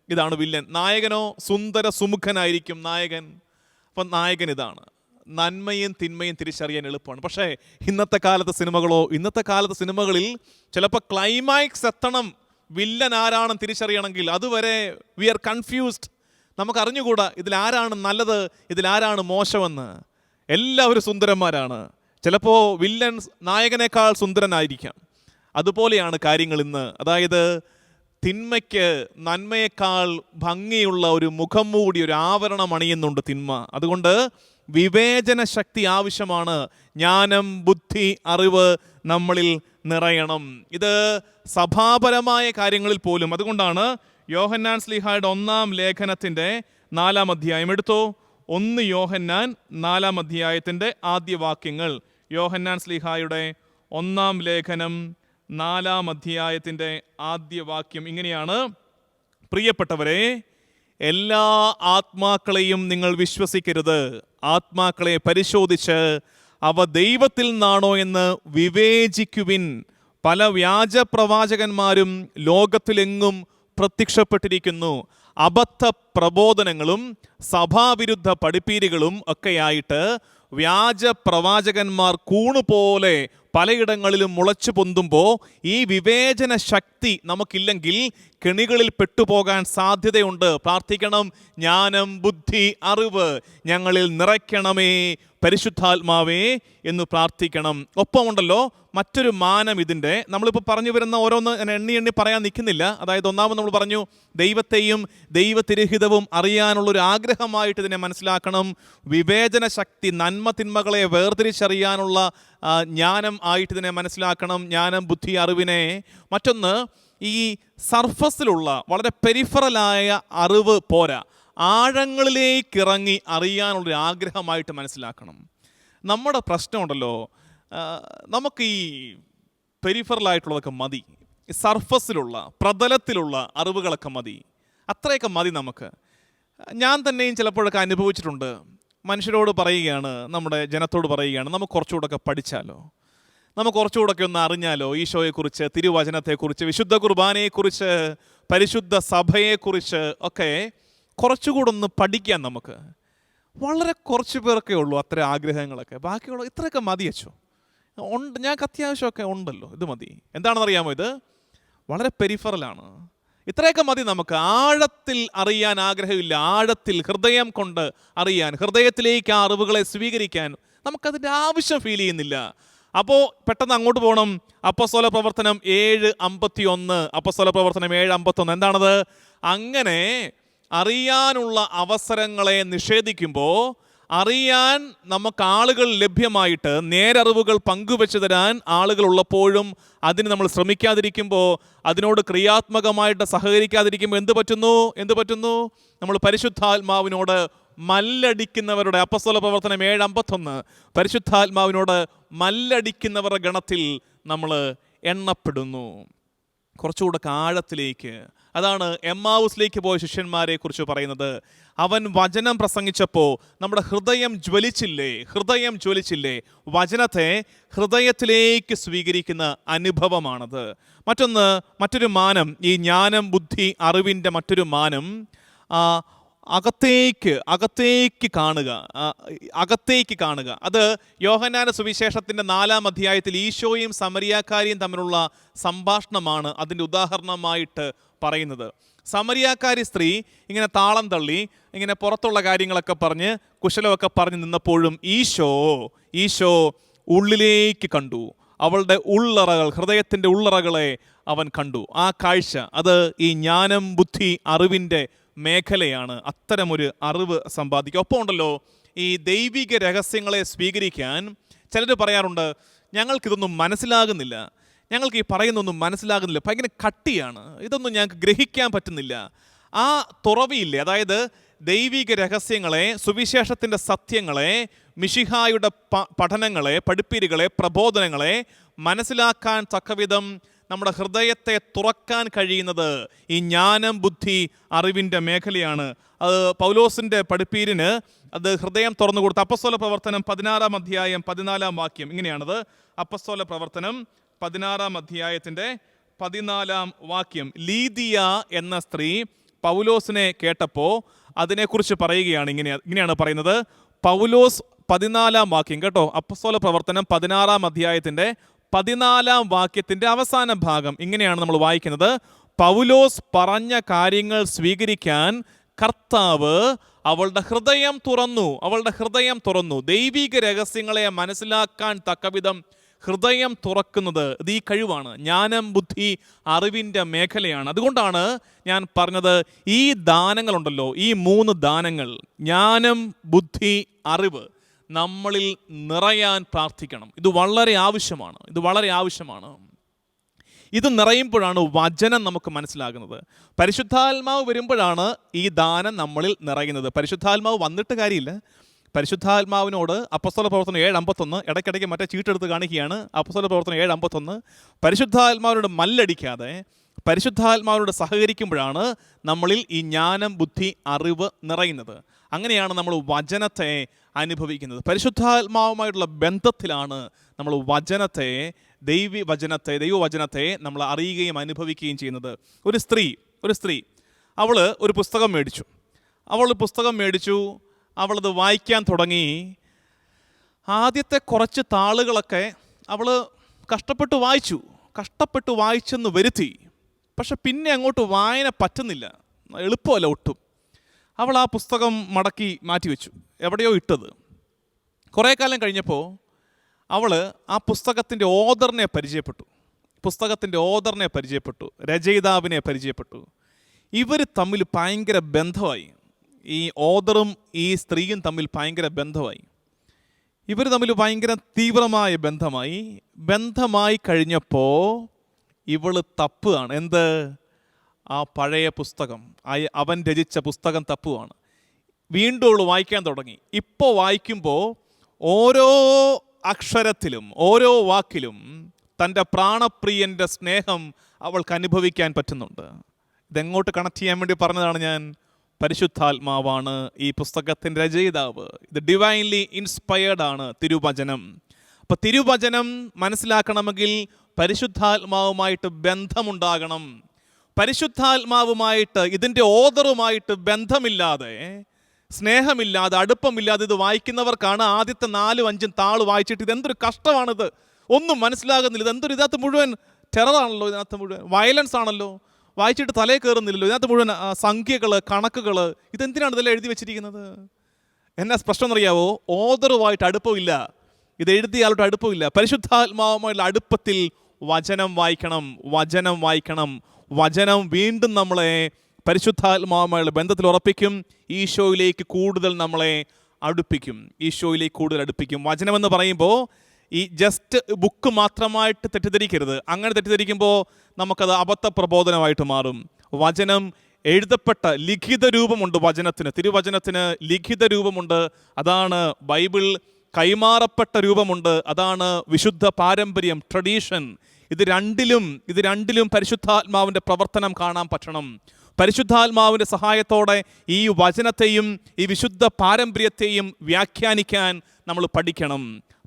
ഇതാണ് വില്ലൻ. നായകനോ സുന്ദര സുമുഖനായിരിക്കും നായകൻ. അപ്പം നായകൻ ഇതാണ്. നന്മയും തിന്മയും തിരിച്ചറിയാൻ എളുപ്പമാണ്. പക്ഷേ ഇന്നത്തെ കാലത്തെ സിനിമകളിൽ ചിലപ്പോൾ ക്ലൈമാക്സ് എത്തണം, വില്ലൻ ആരാണെന്ന് തിരിച്ചറിയണമെങ്കിൽ. അതുവരെ വി ആർ കൺഫ്യൂസ്ഡ്. നമുക്ക് അറിഞ്ഞുകൂടാ ഇതിലാരാണ് നല്ലത്, ഇതിലാരാണ് മോശമെന്ന്. എല്ലാവരും സുന്ദരന്മാരാണ്. ചിലപ്പോൾ വില്ലൻ നായകനേക്കാൾ സുന്ദരനായിരിക്കാം. അതുപോലെയാണ് കാര്യങ്ങൾ ഇന്ന്. അതായത് തിന്മയ്ക്ക് നന്മയേക്കാൾ ഭംഗിയുള്ള ഒരു മുഖം മൂടി, ഒരു ആവരണം അണിയുന്നുണ്ട് തിന്മ. അതുകൊണ്ട് വിവേചന ശക്തി ആവശ്യമാണ്. ജ്ഞാനം, ബുദ്ധി, അറിവ് നമ്മളിൽ നിറയണം. ഇത് സഭാപരമായ കാര്യങ്ങളിൽ പോലും. അതുകൊണ്ടാണ് യോഹന്നാൻ ശ്ലീഹായുടെ 1-ാം ലേഖനത്തിൻ്റെ 4-ാം അധ്യായം എടുത്തോ. 1 യോഹന്നാൻ 4-ാം അധ്യായത്തിൻ്റെ ആദ്യ വാക്യങ്ങൾ. യോഹന്നാൻ ശ്ലീഹായുടെ 1-ാം ലേഖനം 4-ാം അധ്യായത്തിൻ്റെ ആദ്യ വാക്യം ഇങ്ങനെയാണ്: പ്രിയപ്പെട്ടവരെ, എല്ലാ ആത്മാക്കളെയും നിങ്ങൾ വിശ്വസിക്കരുത്. ആത്മാക്കളെ പരിശോധിച്ച് അവ ദൈവത്തിൽ നിന്നാണോ എന്ന് വിവേചിക്കുവിൻ. പല വ്യാജ പ്രവാചകന്മാരും ലോകത്തിലെങ്ങും പ്രത്യക്ഷപ്പെട്ടിരിക്കുന്നു. അബദ്ധ പ്രബോധനങ്ങളും സഭാവിരുദ്ധ പഠിപ്പീരുകളും ഒക്കെയായിട്ട് വ്യാജ പ്രവാചകന്മാർ കൂണുപോലെ പലയിടങ്ങളിലും മുളച്ചു പൊന്തുമ്പോൾ ഈ വിവേചന ശക്തി നമുക്കില്ലെങ്കിൽ കെണികളിൽ പെട്ടുപോകാൻ സാധ്യതയുണ്ട്. പ്രാർത്ഥിക്കണം, ജ്ഞാനം, ബുദ്ധി, അറിവ് ഞങ്ങളിൽ നിറയ്ക്കണമേ പരിശുദ്ധാത്മാവേ എന്ന് പ്രാർത്ഥിക്കണം. ഒപ്പമുണ്ടല്ലോ മറ്റൊരു മാനം ഇതിൻ്റെ. നമ്മളിപ്പോൾ പറഞ്ഞു വരുന്ന ഓരോന്ന് ഞാൻ എണ്ണി പറയാൻ നിൽക്കുന്നില്ല. അതായത് ഒന്നാമത് നമ്മൾ പറഞ്ഞു ദൈവത്തെയും ദൈവതിരഹിതവും അറിയാനുള്ളൊരു ആഗ്രഹമായിട്ട് ഇതിനെ മനസ്സിലാക്കണം. വിവേചന ശക്തി, നന്മ തിന്മകളെ വേർതിരിച്ചറിയാനുള്ള ജ്ഞാനം ആയിട്ട് ഇതിനെ മനസ്സിലാക്കണം, ജ്ഞാനം, ബുദ്ധി, അറിവിനെ. മറ്റൊന്ന്, ഈ സർഫസിലുള്ള വളരെ പെരിഫറലായ അറിവ് പോരാ, ആഴങ്ങളിലേക്ക് ഇറങ്ങി അറിയാനുള്ളൊരു ആഗ്രഹമായിട്ട് മനസ്സിലാക്കണം. നമ്മുടെ പ്രശ്നമുണ്ടല്ലോ, നമുക്ക് ഈ പെരിഫറലായിട്ടുള്ളതൊക്കെ മതി, സർഫസിലുള്ള പ്രതലത്തിലുള്ള അറിവുകളൊക്കെ മതി, അത്രയൊക്കെ മതി നമുക്ക്. ഞാൻ തന്നെയും ചിലപ്പോഴൊക്കെ അനുഭവിച്ചിട്ടുണ്ട്. മനുഷ്യരോട് പറയുകയാണ്, നമ്മുടെ ജനത്തോട് പറയുകയാണ്, നമുക്ക് കുറച്ചുകൂടെയൊക്കെ പഠിച്ചാലോ, നമുക്ക് കുറച്ചുകൂടെയൊക്കെ ഒന്ന് അറിഞ്ഞാലോ, ഈശോയെക്കുറിച്ച്, തിരുവചനത്തെക്കുറിച്ച്, വിശുദ്ധ കുർബാനയെക്കുറിച്ച്, പരിശുദ്ധ സഭയെക്കുറിച്ച് ഒക്കെ കുറച്ചുകൂടെ ഒന്ന് പഠിക്കാൻ നമുക്ക്. വളരെ കുറച്ച് പേർക്കേ ഉള്ളൂ അത്ര ആഗ്രഹങ്ങളൊക്കെ. ബാക്കിയുള്ള ഇത്രയൊക്കെ മതി അച്ചോ, ഉണ്ട്, ഞങ്ങൾക്ക് അത്യാവശ്യമൊക്കെ ഉണ്ടല്ലോ, ഇത് മതി. എന്താണെന്നറിയാമോ, ഇത് വളരെ പെരിഫറലാണ്. ഇത്രയൊക്കെ മതി നമുക്ക്. ആഴത്തിൽ അറിയാൻ ആഗ്രഹമില്ല, ആഴത്തിൽ ഹൃദയം കൊണ്ട് അറിയാൻ, ഹൃദയത്തിലേക്ക് ആ അറിവുകളെ സ്വീകരിക്കാൻ നമുക്കതിൻ്റെ ആവശ്യം ഫീൽ ചെയ്യുന്നില്ല. അപ്പോൾ പെട്ടെന്ന് അങ്ങോട്ട് പോകണം. അപ്പോസ്തല പ്രവർത്തനം 7:51, അപ്പോസ്തല പ്രവർത്തനം 7:51 എന്താണത്? അങ്ങനെ അറിയാനുള്ള അവസരങ്ങളെ നിഷേധിക്കുമ്പോൾ, അറിയാൻ നമുക്ക് ആളുകൾ ലഭ്യമായിട്ട് നേരറിവുകൾ പങ്കുവെച്ചു തരാൻ ആളുകൾ ഉള്ളപ്പോഴും അതിന് നമ്മൾ ശ്രമിക്കാതിരിക്കുമ്പോൾ, അതിനോട് ക്രിയാത്മകമായിട്ട് സഹകരിക്കാതിരിക്കുമ്പോൾ എന്ത് പറ്റുന്നു? നമ്മൾ പരിശുദ്ധാത്മാവിനോട് മല്ലടിക്കുന്നവരുടെ, അപ്പോസ്തല പ്രവർത്തനം 7:51, പരിശുദ്ധാത്മാവിനോട് മല്ലടിക്കുന്നവരുടെ ഗണത്തിൽ നമ്മൾ എണ്ണപ്പെടുന്നു. കുറച്ചുകൂടെ ആഴത്തിലേക്ക്. അതാണ് എമ്മാവുസിലേക്ക് പോയ ശിഷ്യന്മാരെ കുറിച്ച് പറയുന്നത്. അവൻ വചനം പ്രസംഗിച്ചപ്പോൾ നമ്മുടെ ഹൃദയം ജ്വലിച്ചില്ലേ? വചനത്തെ ഹൃദയത്തിലേക്ക് സ്വീകരിക്കുന്ന അനുഭവമാണത്. മറ്റൊരു മാനം, ഈ ജ്ഞാനം, ബുദ്ധി, അറിവിൻ്റെ മറ്റൊരു മാനം, അകത്തേക്ക് കാണുക. അത് യോഹന്നാന്റെ സുവിശേഷത്തിൻ്റെ 4-ാം അധ്യായത്തിൽ ഈശോയും സമരിയാക്കാരിയും തമ്മിലുള്ള സംഭാഷണമാണ് അതിൻ്റെ ഉദാഹരണമായിട്ട് പറയുന്നത്. സമരിയാക്കാരി സ്ത്രീ ഇങ്ങനെ താളം തള്ളി ഇങ്ങനെ പുറത്തുള്ള കാര്യങ്ങളൊക്കെ പറഞ്ഞ് കുശലമൊക്കെ പറഞ്ഞ് നിന്നപ്പോഴും ഈശോ ഉള്ളിലേക്ക് കണ്ടു. അവളുടെ ഉള്ളറകൾ, ഹൃദയത്തിൻ്റെ ഉള്ളറകളെ അവൻ കണ്ടു. ആ കാഴ്ച, അത് ഈ ജ്ഞാനം, ബുദ്ധി, അറിവിൻ്റെ മേഖലയാണ്. അത്തരമൊരു അറിവ് സമ്പാദിക്കുക. ഒപ്പം ഉണ്ടല്ലോ, ഈ ദൈവിക രഹസ്യങ്ങളെ സ്വീകരിക്കാൻ ചിലർ പറയാറുണ്ട്, ഞങ്ങൾക്കിതൊന്നും മനസ്സിലാകുന്നില്ല, ഞങ്ങൾക്ക് ഈ പറയുന്നൊന്നും മനസ്സിലാകുന്നില്ല, ഭയങ്കര കട്ടിയാണ്, ഇതൊന്നും ഞങ്ങൾക്ക് ഗ്രഹിക്കാൻ പറ്റുന്നില്ല. ആ തുറവിയില്ലേ, അതായത് ദൈവിക രഹസ്യങ്ങളെ, സുവിശേഷത്തിൻ്റെ സത്യങ്ങളെ, മിശിഹായുടെ പഠനങ്ങളെ, പഠിപ്പീരുകളെ, പ്രബോധനങ്ങളെ മനസ്സിലാക്കാൻ തക്കവിധം നമ്മുടെ ഹൃദയത്തെ തുറക്കാൻ കഴിയുന്നത് ഈ ജ്ഞാനം, ബുദ്ധി, അറിവിൻ്റെ മേഖലയാണ്. അത് പൗലോസിൻ്റെ പഠിപ്പീരിന് അത് ഹൃദയം തുറന്നു കൊടുത്ത അപ്പസ്തോല പ്രവർത്തനം 16-ാം അധ്യായം 14-ാം വാക്യം ഇങ്ങനെയാണത്. അപ്പസ്തോല പ്രവർത്തനം 16-ാം അധ്യായത്തിൻ്റെ 14-ാം വാക്യം. ലീദിയ എന്ന സ്ത്രീ പൗലോസിനെ കേട്ടപ്പോൾ അതിനെക്കുറിച്ച് പറയുകയാണ്. ഇങ്ങനെയാണ് പറയുന്നത്. പൗലോസ് 14-ാം വാക്യം കേട്ടോ, അപ്പസ്തോല പ്രവർത്തനം 16-ാം അധ്യായത്തിൻ്റെ 14-ാം വാക്യത്തിൻ്റെ അവസാന ഭാഗം ഇങ്ങനെയാണ് നമ്മൾ വായിക്കുന്നത്. പൗലോസ് പറഞ്ഞ കാര്യങ്ങൾ സ്വീകരിക്കാൻ കർത്താവ് അവളുടെ ഹൃദയം തുറന്നു. ദൈവിക രഹസ്യങ്ങളെ മനസ്സിലാക്കാൻ തക്കവിധം ഹൃദയം തുറക്കുന്നത് ഇത് ഈ കഴിവാണ്. ജ്ഞാനം, ബുദ്ധി, അറിവിൻ്റെ മേഖലയാണ്. അതുകൊണ്ടാണ് ഞാൻ പറഞ്ഞത്, ഈ ദാനങ്ങളുണ്ടല്ലോ, ഈ 3 ദാനങ്ങൾ, ജ്ഞാനം, ബുദ്ധി, അറിവ്, നമ്മളിൽ നിറയാൻ പ്രാർത്ഥിക്കണം. ഇത് വളരെ ആവശ്യമാണ്. ഇത് നിറയുമ്പോഴാണ് വചനം നമുക്ക് മനസ്സിലാകുന്നത്. പരിശുദ്ധാത്മാവ് വരുമ്പോഴാണ് ഈ ദാനം നമ്മളിൽ നിറയുന്നത്. പരിശുദ്ധാത്മാവ് വന്നിട്ട് കാര്യമില്ല. പരിശുദ്ധാത്മാവിനോട് അപ്പോസ്തല പ്രവർത്തനം 7:51 ഇടയ്ക്കിടയ്ക്ക് മറ്റേ ചീട്ടെടുത്ത് കാണിക്കുകയാണ്. അപ്പോസ്തല പ്രവർത്തനം 7:51 പരിശുദ്ധാത്മാവിനോട് മല്ലടിക്കാതെ പരിശുദ്ധാത്മാവിനോട് സഹകരിക്കുമ്പോഴാണ് നമ്മളിൽ ഈ ജ്ഞാനം, ബുദ്ധി, അറിവ് നിറയുന്നത്. അങ്ങനെയാണ് നമ്മൾ വചനത്തെ അനുഭവിക്കുന്നത്. പരിശുദ്ധാത്മാവുമായിട്ടുള്ള ബന്ധത്തിലാണ് നമ്മൾ ദൈവവചനത്തെ നമ്മൾ അറിയുകയും അനുഭവിക്കുകയും ചെയ്യുന്നത്. ഒരു സ്ത്രീ അവൾ ഒരു പുസ്തകം മേടിച്ചു. അവളത് വായിക്കാൻ തുടങ്ങി. ആദ്യത്തെ കുറച്ച് താളുകളൊക്കെ അവൾ കഷ്ടപ്പെട്ട് വായിച്ചെന്ന് വരുത്തി. പക്ഷെ പിന്നെ അങ്ങോട്ട് വായന പറ്റുന്നില്ല, എളുപ്പമല്ല ഒട്ടും. അവൾ ആ പുസ്തകം മടക്കി മാറ്റിവെച്ചു, എവിടെയോ ഇട്ടത്. കുറേ കാലം കഴിഞ്ഞപ്പോൾ അവൾ ആ പുസ്തകത്തിൻ്റെ ഓദറിനെ പരിചയപ്പെട്ടു, രചയിതാവിനെ പരിചയപ്പെട്ടു. ഇവർ തമ്മിൽ ഭയങ്കര ബന്ധമായി. ഈ ഓദറും ഈ സ്ത്രീയും തമ്മിൽ ഭയങ്കര ബന്ധമായി. ഇവർ തമ്മിൽ ഭയങ്കര തീവ്രമായ ബന്ധമായി കഴിഞ്ഞപ്പോൾ ഇവള് തപ്പുകയാണ്. എന്ത്? ആ പഴയ പുസ്തകം, അവൻ രചിച്ച പുസ്തകം തപ്പുകയാണ്. വീണ്ടും അവൾ വായിക്കാൻ തുടങ്ങി. ഇപ്പോൾ വായിക്കുമ്പോൾ ഓരോ അക്ഷരത്തിലും ഓരോ വാക്കിലും തൻ്റെ പ്രാണപ്രിയൻ്റെ സ്നേഹം അവൾക്ക് അനുഭവിക്കാൻ പറ്റുന്നുണ്ട്. ഇതെങ്ങോട്ട് കണക്ട് ചെയ്യാൻ വേണ്ടി പറഞ്ഞതാണ് ഞാൻ. പരിശുദ്ധാത്മാവാണ് ഈ പുസ്തകത്തിൻ്റെ രചയിതാവ്. ഇത് ഡിവൈൻലി ഇൻസ്പയർഡ് ആണ് തിരുവചനം. അപ്പോൾ തിരുവചനം മനസ്സിലാക്കണമെങ്കിൽ പരിശുദ്ധാത്മാവുമായിട്ട് ബന്ധമുണ്ടാകണം. പരിശുദ്ധാത്മാവുമായിട്ട്, ഇതിൻ്റെ ഓദറുമായിട്ട് ബന്ധമില്ലാതെ, സ്നേഹമില്ലാതെ, അടുപ്പമില്ലാതെ ഇത് വായിക്കുന്നവർക്കാണ് ആദ്യത്തെ 4-5 താൾ വായിച്ചിട്ട് ഇതെന്തൊരു കഷ്ടമാണിത്, ഒന്നും മനസ്സിലാകുന്നില്ല, ഇതെന്തൊരു, ഇതിനകത്ത് മുഴുവൻ ടെററാണല്ലോ, ഇതിനകത്ത് മുഴുവൻ വയലൻസ് ആണല്ലോ, വായിച്ചിട്ട് തലേ കയറുന്നില്ലല്ലോ, ഇതിനകത്ത് മുഴുവൻ സംഖ്യകൾ, കണക്കുകൾ, ഇതെന്തിനാണ് ഇതെല്ലാം എഴുതി വെച്ചിരിക്കുന്നത്? എന്നാ പ്രശ്നം എന്നറിയാവോ? ഓദറുമായിട്ട് അടുപ്പമില്ല, ഇത് എഴുതിയ ആളുടെ അടുപ്പമില്ല. പരിശുദ്ധാത്മാവുമായുള്ള അടുപ്പത്തിൽ വചനം വായിക്കണം. വചനം വീണ്ടും നമ്മളെ പരിശുദ്ധാത്മാവുമായുള്ള ബന്ധത്തിൽ ഉറപ്പിക്കും, ഈശോയിലേക്ക് കൂടുതൽ നമ്മളെ അടുപ്പിക്കും. വചനമെന്ന് പറയുമ്പോൾ ഈ ജസ്റ്റ് ബുക്ക് മാത്രമായിട്ട് തെറ്റിദ്ധരിക്കരുത്. അങ്ങനെ തെറ്റിദ്ധരിക്കുമ്പോൾ നമുക്കത് അബദ്ധ പ്രബോധനമായിട്ട് മാറും. വചനം എഴുതപ്പെട്ട ലിഖിത രൂപമുണ്ട് വചനത്തിന്, തിരുവചനത്തിന് ലിഖിത രൂപമുണ്ട്, അതാണ് ബൈബിൾ. കൈമാറപ്പെട്ട രൂപമുണ്ട്, അതാണ് വിശുദ്ധ പാരമ്പര്യം, ട്രഡീഷൻ. ഇത് രണ്ടിലും പരിശുദ്ധാത്മാവിൻ്റെ പ്രവർത്തനം കാണാൻ പറ്റണം. പരിശുദ്ധാത്മാവിൻ്റെ സഹായത്തോടെ ഈ വചനത്തെയും ഈ വിശുദ്ധ പാരമ്പര്യത്തെയും വ്യാഖ്യാനിക്കാൻ നമ്മൾ പഠിക്കണം.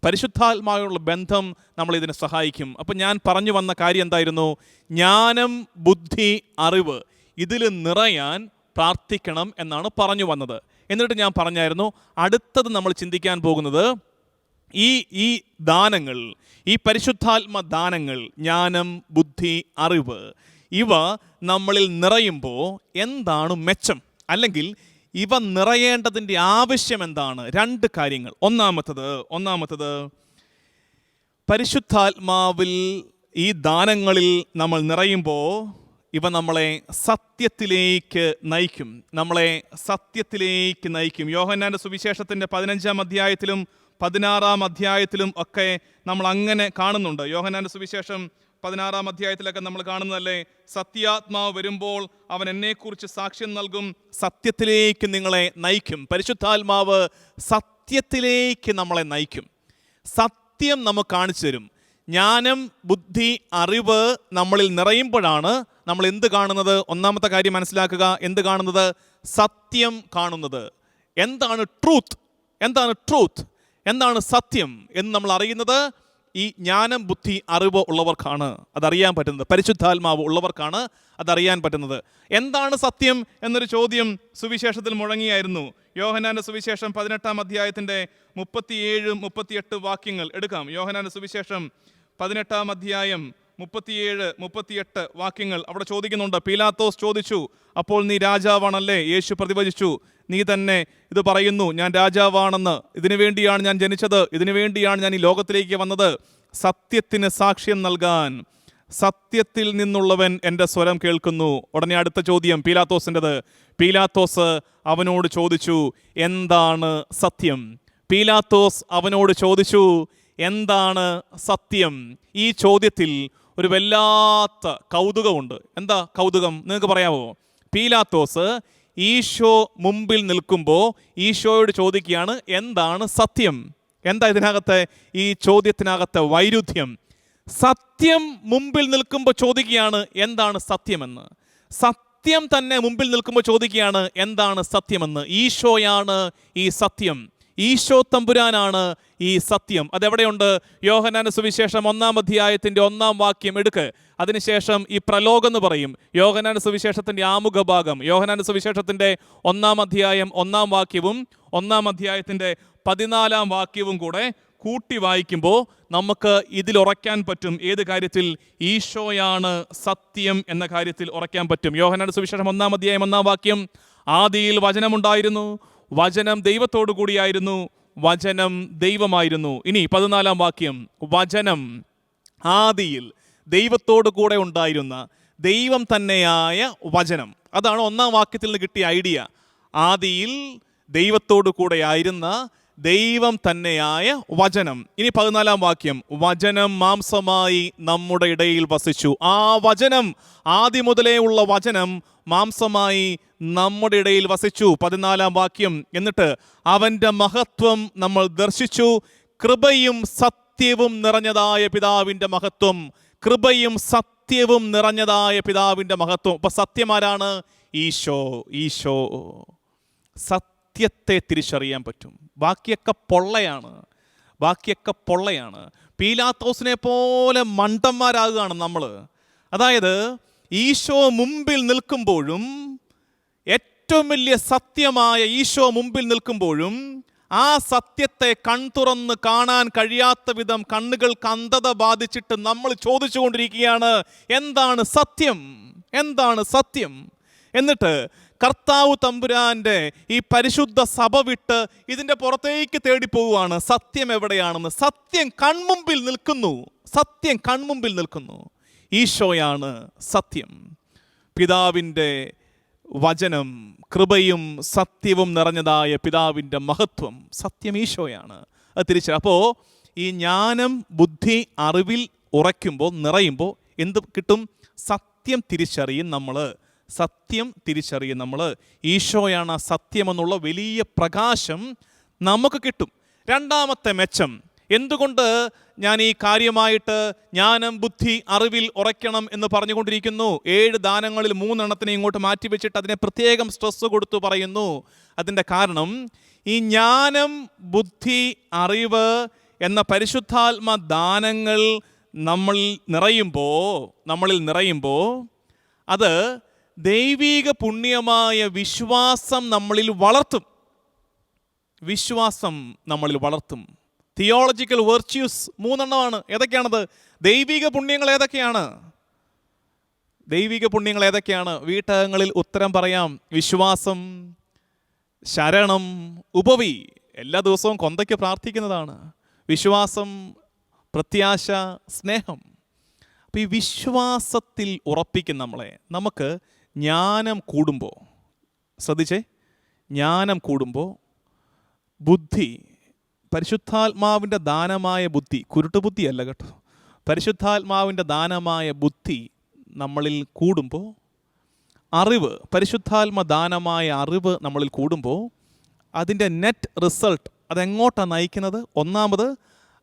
പരിശുദ്ധാത്മാവിനുള്ള ബന്ധം നമ്മളിതിനെ സഹായിക്കും. അപ്പം ഞാൻ പറഞ്ഞു വന്ന കാര്യം എന്തായിരുന്നു? ജ്ഞാനം, ബുദ്ധി, അറിവ് ഇതിൽ നിറയാൻ പ്രാർത്ഥിക്കണം എന്നാണ് പറഞ്ഞു വന്നത്. എന്നിട്ട് ഞാൻ പറഞ്ഞായിരുന്നു, അടുത്തത് നമ്മൾ ചിന്തിക്കാൻ പോകുന്നത് ഈ ദാനങ്ങൾ, ഈ പരിശുദ്ധാത്മ ദാനങ്ങൾ, ജ്ഞാനം, ബുദ്ധി, അറിവ്, ഇവ നമ്മളിൽ നിറയുമ്പോൾ എന്താണ് മെച്ചം, അല്ലെങ്കിൽ ഇവ നിറയേണ്ടതിൻ്റെ ആവശ്യം എന്താണ്? 2 കാര്യങ്ങൾ. ഒന്നാമത്തത് പരിശുദ്ധാത്മാവിൽ ഈ ദാനങ്ങളിൽ നമ്മൾ നിറയുമ്പോൾ ഇവ നമ്മളെ സത്യത്തിലേക്ക് നയിക്കും. യോഹന്നാന്റെ സുവിശേഷത്തിൻ്റെ 15-ാം അധ്യായത്തിലും 16-ാം അധ്യായത്തിലും ഒക്കെ നമ്മൾ അങ്ങനെ കാണുന്നുണ്ട്. യോഹന്നാന്റെ സുവിശേഷം 16-ാം അധ്യായത്തിലൊക്കെ നമ്മൾ കാണുന്നതല്ലേ, സത്യാത്മാവ് വരുമ്പോൾ അവൻ എന്നെക്കുറിച്ച് സാക്ഷ്യം നൽകും, സത്യത്തിലേക്ക് നിങ്ങളെ നയിക്കും. പരിശുദ്ധാത്മാവ് സത്യത്തിലേക്ക് നമ്മളെ നയിക്കും, സത്യം നമുക്ക് കാണിച്ചു തരും. ജ്ഞാനം, ബുദ്ധി, അറിവ് നമ്മളിൽ നിറയുമ്പോഴാണ് നമ്മൾ എന്ത് കാണുന്നത്? ഒന്നാമത്തെ കാര്യം മനസ്സിലാക്കുക. എന്ത് കാണുന്നത്? സത്യം കാണുന്നത്. എന്താണ് ട്രൂത്ത്, എന്താണ് സത്യം എന്ന് നമ്മൾ അറിയുന്നത് ഈ ജ്ഞാനം, ബുദ്ധി, അറിവ് ഉള്ളവർക്കാണ് അതറിയാൻ പറ്റുന്നത്. പരിശുദ്ധാത്മാവ് ഉള്ളവർക്കാണ് അതറിയാൻ പറ്റുന്നത്. എന്താണ് സത്യം എന്നൊരു ചോദ്യം സുവിശേഷത്തിൽ മുഴങ്ങിയായിരുന്നു. യോഹന്നാന്റെ സുവിശേഷം 18-ാം അധ്യായത്തിൻ്റെ 37-38 വാക്യങ്ങൾ എടുക്കാം. യോഹന്നാന്റെ സുവിശേഷം 18-ാം അധ്യായം 37-38 വാക്യങ്ങൾ അവിടെ ചോദിക്കുന്നുണ്ട്. പീലാത്തോസ് ചോദിച്ചു, അപ്പോൾ നീ രാജാവാണല്ലേ? യേശു പ്രതിവചിച്ചു, നീ തന്നെ ഇത് പറയുന്നു, ഞാൻ രാജാവാണെന്ന്. ഇതിനു വേണ്ടിയാണ് ഞാൻ ജനിച്ചത്, ഇതിനു വേണ്ടിയാണ് ഞാൻ ഈ ലോകത്തിലേക്ക് വന്നത്, സത്യത്തിന് സാക്ഷ്യം നൽകാൻ. സത്യത്തിൽ നിന്നുള്ളവൻ എൻ്റെ സ്വരം കേൾക്കുന്നു. ഉടനെ അടുത്ത ചോദ്യം പീലാത്തോസിൻ്റെത്. പീലാത്തോസ് അവനോട് ചോദിച്ചു, എന്താണ് സത്യം? പീലാത്തോസ് അവനോട് ചോദിച്ചു, എന്താണ് സത്യം? ഈ ചോദ്യത്തിൽ ഒരു വല്ലാത്ത കൗതുകമുണ്ട്. എന്താ കൗതുകം നിങ്ങൾക്ക് പറയാമോ? പീലാത്തോസ് ഈശോ മുമ്പിൽ നിൽക്കുമ്പോൾ ഈശോയോട് ചോദിക്കുകയാണ്, എന്താണ് സത്യം? എന്താ ഇതിനകത്തെ ഈ ചോദ്യത്തിനകത്തെ വൈരുദ്ധ്യം? സത്യം മുമ്പിൽ നിൽക്കുമ്പോൾ ചോദിക്കുകയാണ് എന്താണ് സത്യമെന്ന്. സത്യം തന്നെ മുമ്പിൽ നിൽക്കുമ്പോൾ ചോദിക്കുകയാണ് എന്താണ് സത്യമെന്ന്. ഈശോയാണ് ഈ സത്യം. ഈശോ തമ്പുരാനാണ് ഈ സത്യം. അതെവിടെയുണ്ട്? യോഹന്നാന്റെ സുവിശേഷം 1-ാം അധ്യായത്തിൻ്റെ 1-ാം വാക്യം എടുക്ക്. അതിനുശേഷം ഈ പ്രലോകം എന്ന് പറയും. യോഹന്നാന്റെ സുവിശേഷത്തിൻ്റെ ആമുഖ ഭാഗം, യോഹന്നാന്റെ സുവിശേഷത്തിൻ്റെ 1-ാം അധ്യായം 1-ാം വാക്യവും 1-ാം അധ്യായത്തിൻ്റെ 14-ാം വാക്യവും കൂടെ കൂട്ടി വായിക്കുമ്പോൾ നമുക്ക് ഇതിൽ ഉറയ്ക്കാൻ പറ്റും. ഏത് കാര്യത്തിൽ? ഈശോയാണ് സത്യം എന്ന കാര്യത്തിൽ ഉറയ്ക്കാൻ പറ്റും. യോഹന്നാന്റെ സുവിശേഷം 1-ാം അധ്യായം 1-ാം വാക്യം, ആദിയിൽ വചനമുണ്ടായിരുന്നു, വചനം ദൈവത്തോടു കൂടിയായിരുന്നു, വചനം ദൈവമായിരുന്നു. ഇനി 14-ാം വാക്യം, വചനം ആദിയിൽ ദൈവത്തോടു കൂടെ ഉണ്ടായിരുന്ന ദൈവം തന്നെയായ വചനം. അതാണ് 1-ാം വാക്യത്തിൽ നിന്ന് കിട്ടിയ ഐഡിയ. ആദിയിൽ ദൈവത്തോടു കൂടെയായിരുന്ന ദൈവം തന്നെയായ വചനം. ഇനി 14-ാം വാക്യം, വചനം മാംസമായി നമ്മുടെ ഇടയിൽ വസിച്ചു. ആ വചനം, ആദി മുതലേ ഉള്ള വചനം മാംസമായി നമ്മുടെ ഇടയിൽ വസിച്ചു. 14-ാം വാക്യം, എന്നിട്ട് അവൻ്റെ മഹത്വം നമ്മൾ ദർശിച്ചു, കൃപയും സത്യവും നിറഞ്ഞതായ പിതാവിൻ്റെ മഹത്വം. കൃപയും സത്യവും നിറഞ്ഞതായ പിതാവിൻ്റെ മഹത്വം. അപ്പൊ സത്യമാരാണ്? ഈശോ. ഈശോ. സത്യത്തെ തിരിച്ചറിയാൻ പറ്റും. ബാക്കിയൊക്കെ പൊള്ളയാണ്, ബാക്കിയൊക്കെ പൊള്ളയാണ്. പീലാത്തോസിനെ പോലെ മണ്ടന്മാരാകുകയാണ് നമ്മൾ. അതായത് ഈശോ മുമ്പിൽ നിൽക്കുമ്പോഴും, ഏറ്റവും വലിയ സത്യമായ ഈശോ മുമ്പിൽ നിൽക്കുമ്പോഴും ആ സത്യത്തെ കൺതുറന്ന് കാണാൻ കഴിയാത്ത വിധം കണ്ണുകൾക്ക് അന്ധത ബാധിച്ചിട്ട് നമ്മൾ ചോദിച്ചുകൊണ്ടിരിക്കുകയാണ് എന്താണ് സത്യം, എന്താണ് സത്യം. എന്നിട്ട് കർത്താവ് തമ്പുരാൻ്റെ ഈ പരിശുദ്ധ സഭ വിട്ട് ഇതിൻ്റെ പുറത്തേക്ക് തേടിപ്പോവുകയാണ് സത്യം എവിടെയാണെന്ന്. സത്യം കൺമുമ്പിൽ നിൽക്കുന്നു, സത്യം കൺമുമ്പിൽ നിൽക്കുന്നു. ഈശോയാണ് സത്യം, പിതാവിൻ്റെ വചനം, കൃപയും സത്യവും നിറഞ്ഞതായ പിതാവിൻ്റെ മഹത്വം. സത്യം ഈശോയാണ്. അത് തിരിച്ച് അപ്പോൾ ഈ ജ്ഞാനം, ബുദ്ധി, അറിവിൽ ഉറയ്ക്കുമ്പോൾ, നിറയുമ്പോൾ എന്ത് കിട്ടും? സത്യം തിരിച്ചറിയും നമ്മൾ. സത്യം തിരിച്ചറിയും നമ്മൾ. ഈശോയാണ് ആ സത്യമെന്നുള്ള വലിയ പ്രകാശം നമുക്ക് കിട്ടും. രണ്ടാമത്തെ മെച്ചം, എന്തുകൊണ്ട് ഞാൻ ഈ കാര്യമായിട്ട് ജ്ഞാനം, ബുദ്ധി, അറിവിൽ ഉറയ്ക്കണം എന്ന് പറഞ്ഞുകൊണ്ടിരിക്കുന്നു? 7 ദാനങ്ങളിൽ 3 എണ്ണത്തിനെ ഇങ്ങോട്ട് മാറ്റിവെച്ചിട്ട് അതിനെ പ്രത്യേകം സ്ട്രെസ് കൊടുത്തു പറയുന്നു. അതിൻ്റെ കാരണം, ഈ ജ്ഞാനം, ബുദ്ധി, അറിവ് എന്ന പരിശുദ്ധാത്മ ദാനങ്ങൾ നമ്മളിൽ നിറയുമ്പോൾ അത് ദൈവിക പുണ്യമായ വിശ്വാസം നമ്മളിൽ വളർത്തും. വിശ്വാസം നമ്മളിൽ വളർത്തും. തിയോളജിക്കൽ വെർച്യൂസ് 3 എണ്ണമാണ്. ഏതൊക്കെയാണത്? ദൈവിക പുണ്യങ്ങൾ ഏതൊക്കെയാണ്? ദൈവിക പുണ്യങ്ങൾ ഏതൊക്കെയാണ്? വീട്ടകങ്ങളിൽ ഉത്തരം പറയാം. വിശ്വാസം, ശരണം, ഉപവി. എല്ലാ ദിവസവും കൊന്തയ്ക്ക് പ്രാർത്ഥിക്കുന്നതാണ്. വിശ്വാസം, പ്രത്യാശ, സ്നേഹം. അപ്പോൾ ഈ വിശ്വാസത്തിൽ ഉറപ്പിക്കും നമ്മളെ. നമുക്ക് ജ്ഞാനം കൂടുമ്പോൾ, ശ്രദ്ധിച്ചേ, ജ്ഞാനം കൂടുമ്പോൾ ബുദ്ധി, പരിശുദ്ധാത്മാവിൻ്റെ ദാനമായ ബുദ്ധി, കുരുട്ടുബുദ്ധിയല്ല കേട്ടോ, പരിശുദ്ധാത്മാവിൻ്റെ ദാനമായ ബുദ്ധി നമ്മളിൽ കൂടുമ്പോൾ, അറിവ്, പരിശുദ്ധാത്മ ദാനമായ അറിവ് നമ്മളിൽ കൂടുമ്പോൾ അതിൻ്റെ നെറ്റ് റിസൾട്ട് അതെങ്ങോട്ടാണ് നയിക്കുന്നത്? ഒന്നാമത്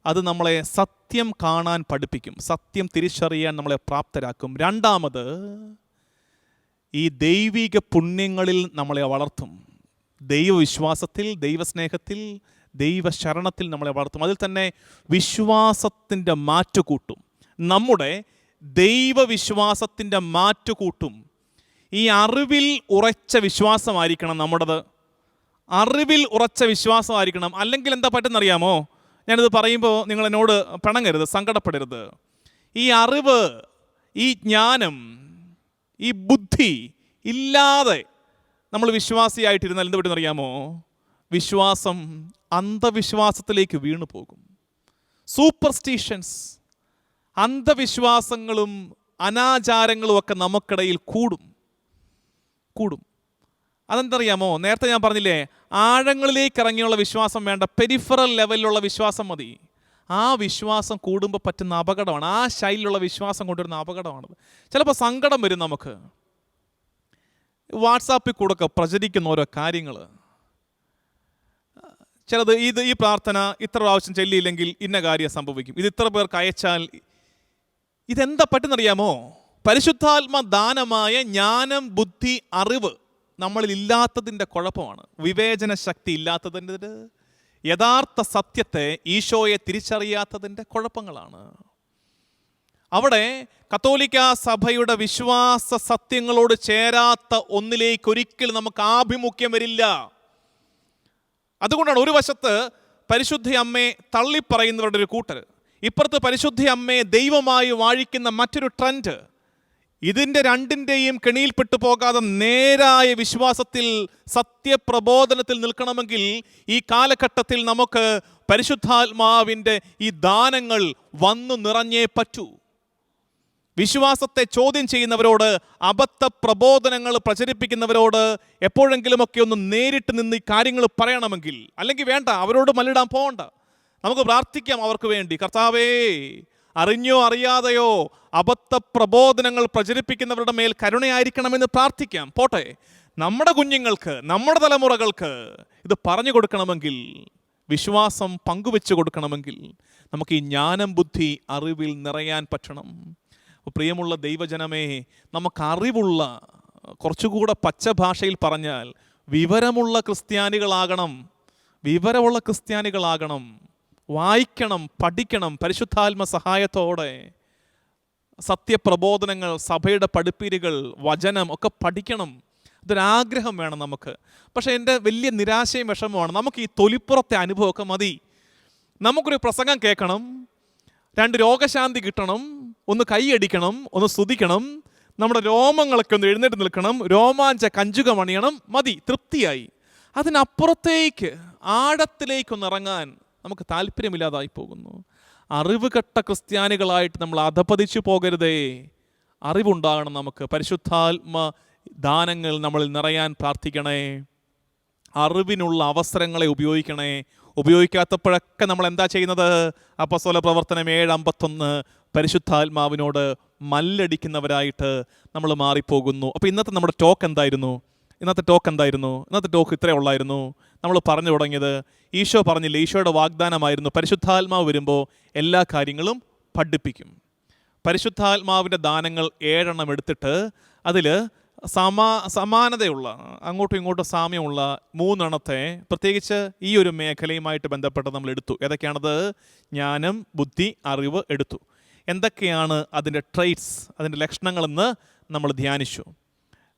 അത് നമ്മളെ സത്യം കാണാൻ പഠിപ്പിക്കും, സത്യം തിരിച്ചറിയാൻ നമ്മളെ പ്രാപ്തരാക്കും. രണ്ടാമത് ഈ ദൈവിക പുണ്യങ്ങളിൽ നമ്മളെ വളർത്തും. ദൈവവിശ്വാസത്തിൽ, ദൈവസ്നേഹത്തിൽ, ദൈവശരണത്തിൽ നമ്മളെ വളർത്തും. അതിൽ തന്നെ വിശ്വാസത്തിൻ്റെ മാറ്റുകൂട്ടും. നമ്മുടെ ദൈവവിശ്വാസത്തിൻ്റെ മാറ്റുകൂട്ടും. ഈ അറിവിൽ ഉറച്ച വിശ്വാസമായിരിക്കണം നമ്മുടേത്. അറിവിൽ ഉറച്ച വിശ്വാസമായിരിക്കണം. അല്ലെങ്കിൽ എന്താ പറ്റുന്നറിയാമോ? ഞാനിത് പറയുമ്പോൾ നിങ്ങൾ എന്നോട് പിണങ്ങരുത്, സങ്കടപ്പെടരുത്. ഈ അറിവ്, ഈ ജ്ഞാനം, ഈ ബുദ്ധി ഇല്ലാതെ നമ്മൾ വിശ്വാസിയായിട്ടിരുന്നാൽ എന്ത് പറ്റുന്നറിയാമോ? വിശ്വാസം അന്ധവിശ്വാസത്തിലേക്ക് വീണു പോകും. സൂപ്പർസ്റ്റിഷൻസ്, അന്ധവിശ്വാസങ്ങളും അനാചാരങ്ങളും ഒക്കെ നമുക്കിടയിൽ കൂടും. അതെന്തറിയാമോ? നേരത്തെ ഞാൻ പറഞ്ഞില്ലേ, ആഴങ്ങളിലേക്ക് ഇറങ്ങിയുള്ള വിശ്വാസം വേണ്ട, പെരിഫറൽ ലെവലിലുള്ള വിശ്വാസം മതി. ആ വിശ്വാസം കൂടുമ്പോൾ പറ്റുന്ന അപകടമാണ്. ആ ശൈലിയിലുള്ള വിശ്വാസം കൊണ്ടുവരുന്ന അപകടമാണത്. ചിലപ്പോൾ സങ്കടം വരും നമുക്ക്. വാട്സാപ്പിൽ കൂടെ ഒക്കെ പ്രചരിക്കുന്ന ഓരോ കാര്യങ്ങൾ, ചിലത് ഈ പ്രാർത്ഥന ഇത്ര പ്രാവശ്യം ചൊല്ലിയില്ലെങ്കിൽ ഇന്ന കാര്യം സംഭവിക്കും, ഇത് ഇത്ര പേർക്ക് അയച്ചാൽ. ഇതെന്താ പറ്റുന്നറിയാമോ? പരിശുദ്ധാത്മ ദാനമായ ജ്ഞാനം, ബുദ്ധി, അറിവ് നമ്മളിൽ ഇല്ലാത്തതിൻ്റെ കുഴപ്പമാണ്. വിവേചന ശക്തി ഇല്ലാത്തതിൻ്റെ, യഥാർത്ഥ സത്യത്തെ, ഈശോയെ തിരിച്ചറിയാത്തതിൻ്റെ കുഴപ്പങ്ങളാണ്. അവിടെ കത്തോലിക്ക സഭയുടെ വിശ്വാസ സത്യങ്ങളോട് ചേരാത്ത ഒന്നിലേക്ക് ഒരിക്കലും നമുക്ക് ആഭിമുഖ്യം വരില്ല. അതുകൊണ്ടാണ് ഒരു വശത്ത് പരിശുദ്ധ അമ്മയെ തള്ളിപ്പറയുന്നവരുടെ ഒരു കൂട്ടർ, ഇപ്പുറത്ത് പരിശുദ്ധ അമ്മയെ ദൈവമായി വാഴിക്കുന്ന മറ്റൊരു ട്രെൻഡ്. ഇതിൻ്റെ രണ്ടിൻ്റെയും കെണിയിൽപ്പെട്ടു പോകാതെ നേരായ വിശ്വാസത്തിൽ, സത്യപ്രബോധനത്തിൽ നിൽക്കണമെങ്കിൽ ഈ കാലഘട്ടത്തിൽ നമുക്ക് പരിശുദ്ധാത്മാവിൻ്റെ ഈ ദാനങ്ങൾ വന്നു നിറഞ്ഞേ പറ്റൂ. വിശ്വാസത്തെ ചോദ്യം ചെയ്യുന്നവരോട്, അബദ്ധ പ്രബോധനങ്ങൾ പ്രചരിപ്പിക്കുന്നവരോട് എപ്പോഴെങ്കിലുമൊക്കെ ഒന്ന് നേരിട്ട് നിന്ന് ഈ കാര്യങ്ങൾ പറയണമെങ്കിൽ, അല്ലെങ്കിൽ വേണ്ട, അവരോട് മല്ലിടാൻ പോകണ്ട, നമുക്ക് പ്രാർത്ഥിക്കാം അവർക്ക് വേണ്ടി. കർത്താവേ, അറിഞ്ഞോ അറിയാതെയോ അബദ്ധ പ്രബോധനങ്ങൾ പ്രചരിപ്പിക്കുന്നവരുടെ മേൽ കരുണയായിരിക്കണമെന്ന് പ്രാർത്ഥിക്കാം. പോട്ടെ, നമ്മുടെ കുഞ്ഞുങ്ങൾക്ക്, നമ്മുടെ തലമുറകൾക്ക് ഇത് പറഞ്ഞു കൊടുക്കണമെങ്കിൽ, വിശ്വാസം പങ്കുവെച്ച് കൊടുക്കണമെങ്കിൽ നമുക്ക് ഈ ജ്ഞാനം, ബുദ്ധി, അറിവിൽ നിറയാൻ പറ്റണം. പ്രിയമുള്ള ദൈവജനമേ, നമുക്ക് അറിവുള്ള, കുറച്ചുകൂടെ പച്ച ഭാഷയിൽ പറഞ്ഞാൽ വിവരമുള്ള ക്രിസ്ത്യാനികളാകണം. വിവരമുള്ള ക്രിസ്ത്യാനികളാകണം. വായിക്കണം, പഠിക്കണം, പരിശുദ്ധാത്മ സഹായത്തോടെ സത്യപ്രബോധനങ്ങൾ, സഭയുടെ പഠിപ്പീരുകൾ, വചനം ഒക്കെ പഠിക്കണം. ഇതൊരാഗ്രഹം വേണം നമുക്ക്. പക്ഷേ എൻ്റെ വലിയ നിരാശയും വിഷമമാണ്, നമുക്ക് ഈ തൊലിപ്പുറത്തെ അനുഭവമൊക്കെ മതി. നമുക്കൊരു പ്രസംഗം കേൾക്കണം, 2 രോഗശാന്തി കിട്ടണം, ഒന്ന് കൈയടിക്കണം, ഒന്ന് സ്തുതിക്കണം, നമ്മുടെ രോമങ്ങളൊക്കെ ഒന്ന് എഴുന്നേറ്റ് നിൽക്കണം, രോമാഞ്ച കഞ്ചുകം അണിയണം, മതി, തൃപ്തിയായി. അതിനപ്പുറത്തേക്ക് ആഴത്തിലേക്കൊന്ന് ഇറങ്ങാൻ നമുക്ക് താല്പര്യമില്ലാതായി പോകുന്നു. അറിവ് കെട്ട ക്രിസ്ത്യാനികളായിട്ട് നമ്മൾ അധപതിച്ചു പോകരുതേ. അറിവുണ്ടാകണം നമുക്ക്. പരിശുദ്ധാത്മ ദാനങ്ങൾ നമ്മളിൽ നിറയാൻ പ്രാർത്ഥിക്കണേ. അറിവിനുള്ള അവസരങ്ങളെ ഉപയോഗിക്കണേ. ഉപയോഗിക്കാത്തപ്പോഴൊക്കെ നമ്മൾ എന്താ ചെയ്യുന്നത്? അപ്പോസ്തല പ്രവർത്തനം 7:51 പരിശുദ്ധാത്മാവിനോട് മല്ലടിക്കുന്നവരായിട്ട് നമ്മൾ മാറിപ്പോകുന്നു. അപ്പോൾ ഇന്നത്തെ നമ്മുടെ ടോക്ക് എന്തായിരുന്നു? ഇന്നത്തെ ടോക്ക് ഇത്രയേ ഉള്ളായിരുന്നു. നമ്മൾ പറഞ്ഞു തുടങ്ങിയത്, ഈശോ പറഞ്ഞില്ലേ, ഈശോയുടെ വാഗ്ദാനമായിരുന്നു, പരിശുദ്ധാത്മാവ് വരുമ്പോൾ എല്ലാ കാര്യങ്ങളും പഠിപ്പിക്കും. പരിശുദ്ധാത്മാവിൻ്റെ ദാനങ്ങൾ 7 എടുത്തിട്ട് അതിൽ സമാനതയുള്ള, അങ്ങോട്ടും ഇങ്ങോട്ടും സാമ്യമുള്ള 3 പ്രത്യേകിച്ച് ഈ ഒരു മേഖലയുമായിട്ട് ബന്ധപ്പെട്ട് നമ്മൾ എടുത്തു. ഏതൊക്കെയാണത്? ജ്ഞാനം, ബുദ്ധി, അറിവ് എടുത്തു. എന്തൊക്കെയാണ് അതിൻ്റെ ട്രെയ്റ്റ്സ്, അതിൻ്റെ ലക്ഷണങ്ങളെന്ന് നമ്മൾ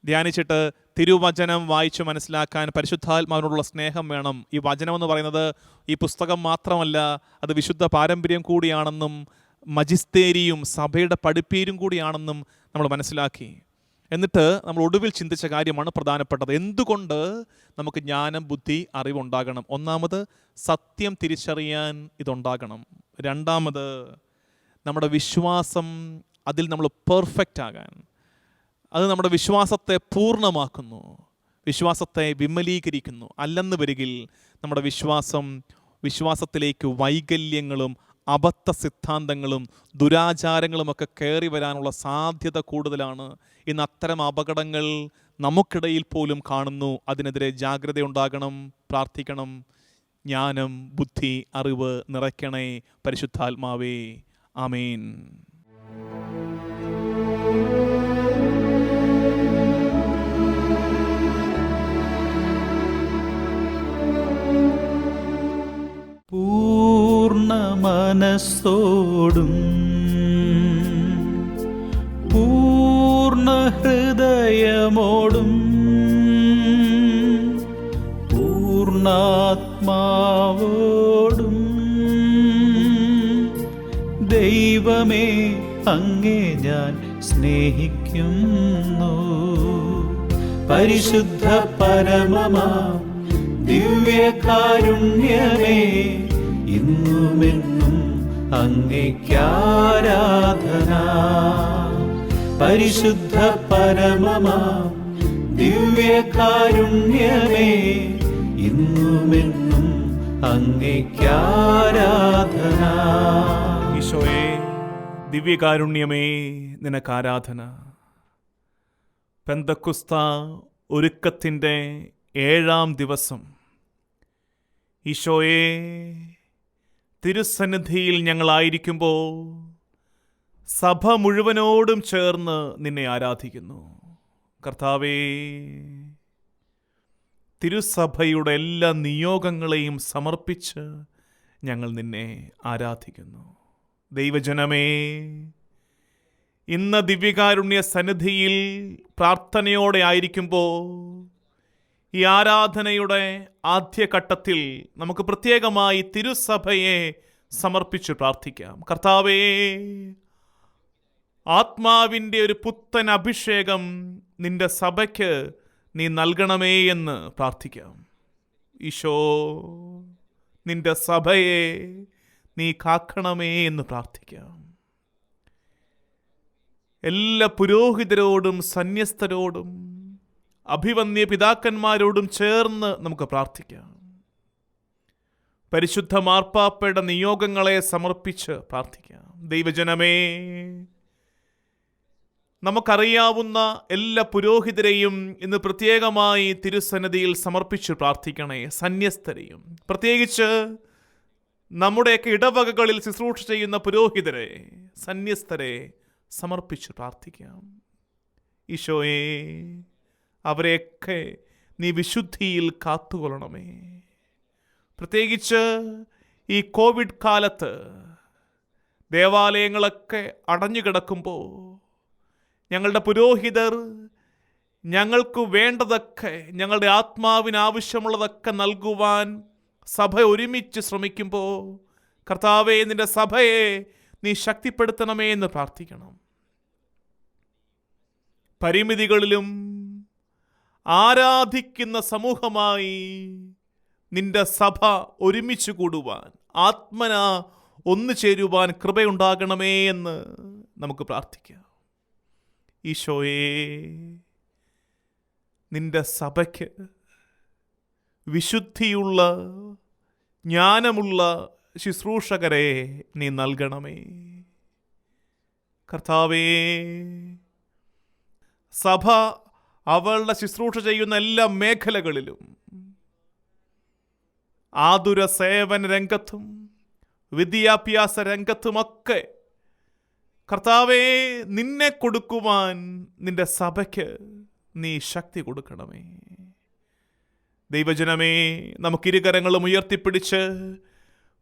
ധ്യാനിച്ചിട്ട് തിരുവചനം വായിച്ചു മനസ്സിലാക്കാൻ പരിശുദ്ധാത്മാവിനോടുള്ള സ്നേഹം വേണം. ഈ വചനമെന്ന് പറയുന്നത് ഈ പുസ്തകം മാത്രമല്ല, അത് വിശുദ്ധ പാരമ്പര്യം കൂടിയാണെന്നും മജിസ്തേരിയും സഭയുടെ പഠിപ്പീരും കൂടിയാണെന്നും നമ്മൾ മനസ്സിലാക്കി. എന്നിട്ട് നമ്മൾ ഒടുവിൽ ചിന്തിച്ച കാര്യമാണ് പ്രധാനപ്പെട്ടത്. എന്തുകൊണ്ട് നമുക്ക് ജ്ഞാനം, ബുദ്ധി, അറിവുണ്ടാകണം? ഒന്നാമത്, സത്യം തിരിച്ചറിയാൻ ഇതുണ്ടാകണം. രണ്ടാമത്, നമ്മുടെ വിശ്വാസം, അതിൽ നമ്മൾ പെർഫെക്റ്റ് ആകാൻ, അത് നമ്മുടെ വിശ്വാസത്തെ പൂർണ്ണമാക്കുന്നു, വിശ്വാസത്തെ വിമലീകരിക്കുന്നു. അല്ലെന്ന് വരികിൽ നമ്മുടെ വിശ്വാസത്തിലേക്ക് വൈകല്യങ്ങളും അബദ്ധ സിദ്ധാന്തങ്ങളും ദുരാചാരങ്ങളുമൊക്കെ കയറി വരാനുള്ള സാധ്യത കൂടുതലാണ്. ഇന്ന് അത്തരം അപകടങ്ങൾ നമുക്കിടയിൽ പോലും കാണുന്നു. അതിനെതിരെ ജാഗ്രതയുണ്ടാകണം, പ്രാർത്ഥിക്കണം. ജ്ഞാനം, ബുദ്ധി, അറിവ് നിറയ്ക്കണേ പരിശുദ്ധാത്മാവേ. ആമേൻ. പൂർണ്ണ മനസ്സോടും പൂർണ്ണ ഹൃദയമോടും പൂർണ്ണാത്മാവോടും ദൈവമേ അങ്ങേ ഞാൻ സ്നേഹിക്കുന്നു. പരിശുദ്ധ പരമമാം ദിവ്യകാരുണ്യമേ, ഇന്നുമെന്നും അങ്ങേയ്ക്കാരാധന. പരിശുദ്ധ പരമമാം ദിവ്യകാരുണ്യമേ, ഇന്നുമെന്നും അങ്ങേക്കാരാധന. ഈശോയെ, ദിവ്യകാരുണ്യമേ, നിനക്ക് ആരാധന. പെന്തക്കുസ്ത ഒരുക്കത്തിൻ്റെ 7-ാം ദിവസം ഈശോയെ, തിരുസന്നിധിയിൽ ഞങ്ങളായിരിക്കുമ്പോൾ സഭ മുഴുവനോടും ചേർന്ന് നിന്നെ ആരാധിക്കുന്നു. കർത്താവേ, തിരുസഭയുടെ എല്ലാ നിയോഗങ്ങളെയും സമർപ്പിച്ച് ഞങ്ങൾ നിന്നെ ആരാധിക്കുന്നു. ദൈവജനമേ, ഇന്ന് ദിവ്യകാരുണ്യ സന്നിധിയിൽ പ്രാർത്ഥനയോടെ ആയിരിക്കുമ്പോൾ ഈ ആരാധനയുടെ ആദ്യഘട്ടത്തിൽ നമുക്ക് പ്രത്യേകമായി തിരുസഭയെ സമർപ്പിച്ച് പ്രാർത്ഥിക്കാം. കർത്താവേ, ആത്മാവിൻ്റെ ഒരു പുത്തൻ അഭിഷേകം നിന്റെ സഭയ്ക്ക് നീ നൽകണമേ എന്ന് പ്രാർത്ഥിക്കാം. ഈശോ, നിന്റെ സഭയെ നീ കാക്കണമേ എന്ന് പ്രാർത്ഥിക്കാം. എല്ലാ പുരോഹിതരോടും സന്യസ്തരോടും അഭിവന്യ പിതാക്കന്മാരോടും ചേർന്ന് നമുക്ക് പ്രാർത്ഥിക്കാം. പരിശുദ്ധ മാർപ്പാപ്പയുടെ നിയോഗങ്ങളെ സമർപ്പിച്ച് പ്രാർത്ഥിക്കാം. ദൈവജനമേ, നമുക്കറിയാവുന്ന എല്ലാ പുരോഹിതരെയും ഇന്ന് പ്രത്യേകമായി തിരുസന്നിധിയിൽ സമർപ്പിച്ച് പ്രാർത്ഥിക്കണേ. സന്യസ്തരെയും, പ്രത്യേകിച്ച് നമ്മുടെയൊക്കെ ഇടവകകളിൽ ശുശ്രൂഷ ചെയ്യുന്ന പുരോഹിതരെ, സന്യസ്തരെ സമർപ്പിച്ച് പ്രാർത്ഥിക്കാം. ഈശോയെ, അവരെയൊക്കെ നീ വിശുദ്ധിയിൽ കാത്തുകൊള്ളണമേ. പ്രത്യേകിച്ച് ഈ കോവിഡ് കാലത്ത് ദേവാലയങ്ങളൊക്കെ അടഞ്ഞു കിടക്കുമ്പോൾ ഞങ്ങളുടെ പുരോഹിതർ ഞങ്ങൾക്ക് വേണ്ടതൊക്കെ, ഞങ്ങളുടെ ആത്മാവിന് ആവശ്യമുള്ളതൊക്കെ നൽകുവാൻ സഭ ഒരുമിച്ച് ശ്രമിക്കുമ്പോൾ കർത്താവേ, നിന്റെ സഭയെ നീ ശക്തിപ്പെടുത്തണമേ എന്ന് പ്രാർത്ഥിക്കണം. പരിമിതികളിലും ആരാധിക്കുന്ന സമൂഹമായി നിന്റെ സഭ ഒരുമിച്ച് കൂടുവാൻ, ആത്മന ഒന്നു ചേരുവാൻ കൃപയുണ്ടാകണമേ എന്ന് നമുക്ക് പ്രാർത്ഥിക്കാം. ഈശോയെ, നിന്റെ സഭയ്ക്ക് വിശുദ്ധിയുള്ള ജ്ഞാനമുള്ള ശുശ്രൂഷകരെ നീ നൽകണമേ. കർത്താവേ, സഭ അവളുടെ ശുശ്രൂഷ ചെയ്യുന്ന എല്ലാ മേഖലകളിലും, ആതുര സേവന രംഗത്തും വിദ്യാഭ്യാസ രംഗത്തുമൊക്കെ കർത്താവേ, നിന്നെ കൊടുക്കുവാൻ നിന്റെ സഭയ്ക്ക് നീ ശക്തി കൊടുക്കണമേ. ദൈവജനമേ, നമുക്കിരുകരങ്ങളും ഉയർത്തിപ്പിടിച്ച്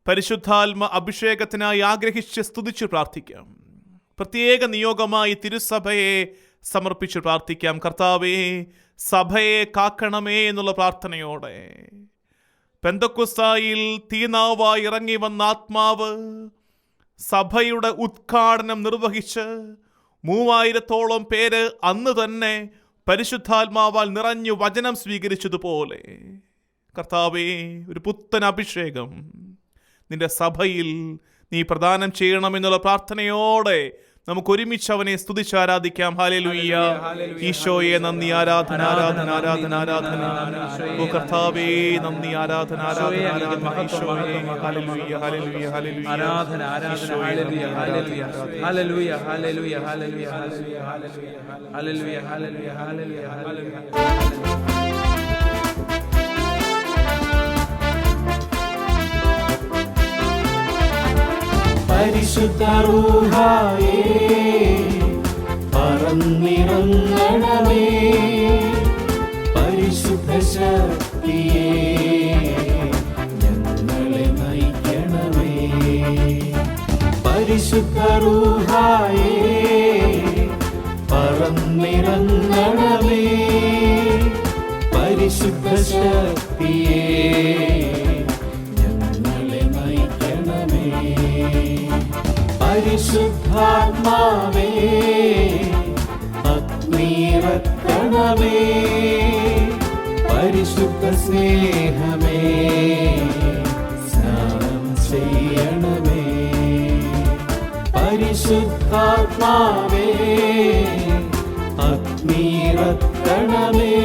പരിശുദ്ധാത്മ അഭിഷേകത്തിനായി ആഗ്രഹിച്ച് സ്തുതിച്ച് പ്രാർത്ഥിക്കാം. പ്രത്യേക നിയോഗമായി തിരുസഭയെ സമർപ്പിച്ച് പ്രാർത്ഥിക്കാം. കർത്താവേ, സഭയെ കാക്കണമേ എന്നുള്ള പ്രാർത്ഥനയോടെ പെന്തക്കുസ്തായിൽ തീനാവായി ഇറങ്ങി വന്ന ആത്മാവ് സഭയുടെ ഉദ്ഘാടനം നിർവഹിച്ച് 3000-ഓളം പേര് അന്ന് തന്നെ പരിശുദ്ധാത്മാവാൽ നിറഞ്ഞു വചനം സ്വീകരിച്ചതുപോലെ കർത്താവേ, ഒരു പുത്തൻ അഭിഷേകം നിന്റെ സഭയിൽ നീ പ്രദാനം ചെയ്യണമെന്നുള്ള പ്രാർത്ഥനയോടെ നമുക്ക് ഒരുമിച്ച് അവനെ സ്തുതിച്ച് ആരാധിക്കാം. ഹല്ലേലൂയ. ഈശോയെ നന്ദി, ആരാധന ആരാധന ആരാധന ആരാധന. ഓ കർത്താവേ, നന്ദി, ആരാധന ആരാധന ആരാധന. ഈശോയെ ഹല്ലേലൂയ ഹല്ലേലൂയ ഹല്ലേലൂയ. ആരാധന ആരാധന. Hallelujah hallelujah hallelujah hallelujah hallelujah hallelujah hallelujah hallelujah hallelujah hallelujah. പരിശുദ്ധ റൂഹായേ, പറന്നിറങ്ങണമേ. പരിശുദ്ധ ശക്തിയേ, ഞങ്ങളെ നയിക്കണമേ. പരിശുദ്ധ റൂഹായേ, പറന്നിറങ്ങണമേ. പരിശുദ്ധ ശക്തിയേ, പരിശുദ്ധാത്മാവേ, അഗ്നിറക്കണമേ. പരിശുദ്ധ സ്നേഹമേ, സ്നാനം ചെയ്യണമേ. പരിശുദ്ധാത്മാവേ, അഗ്നിറക്കണമേ.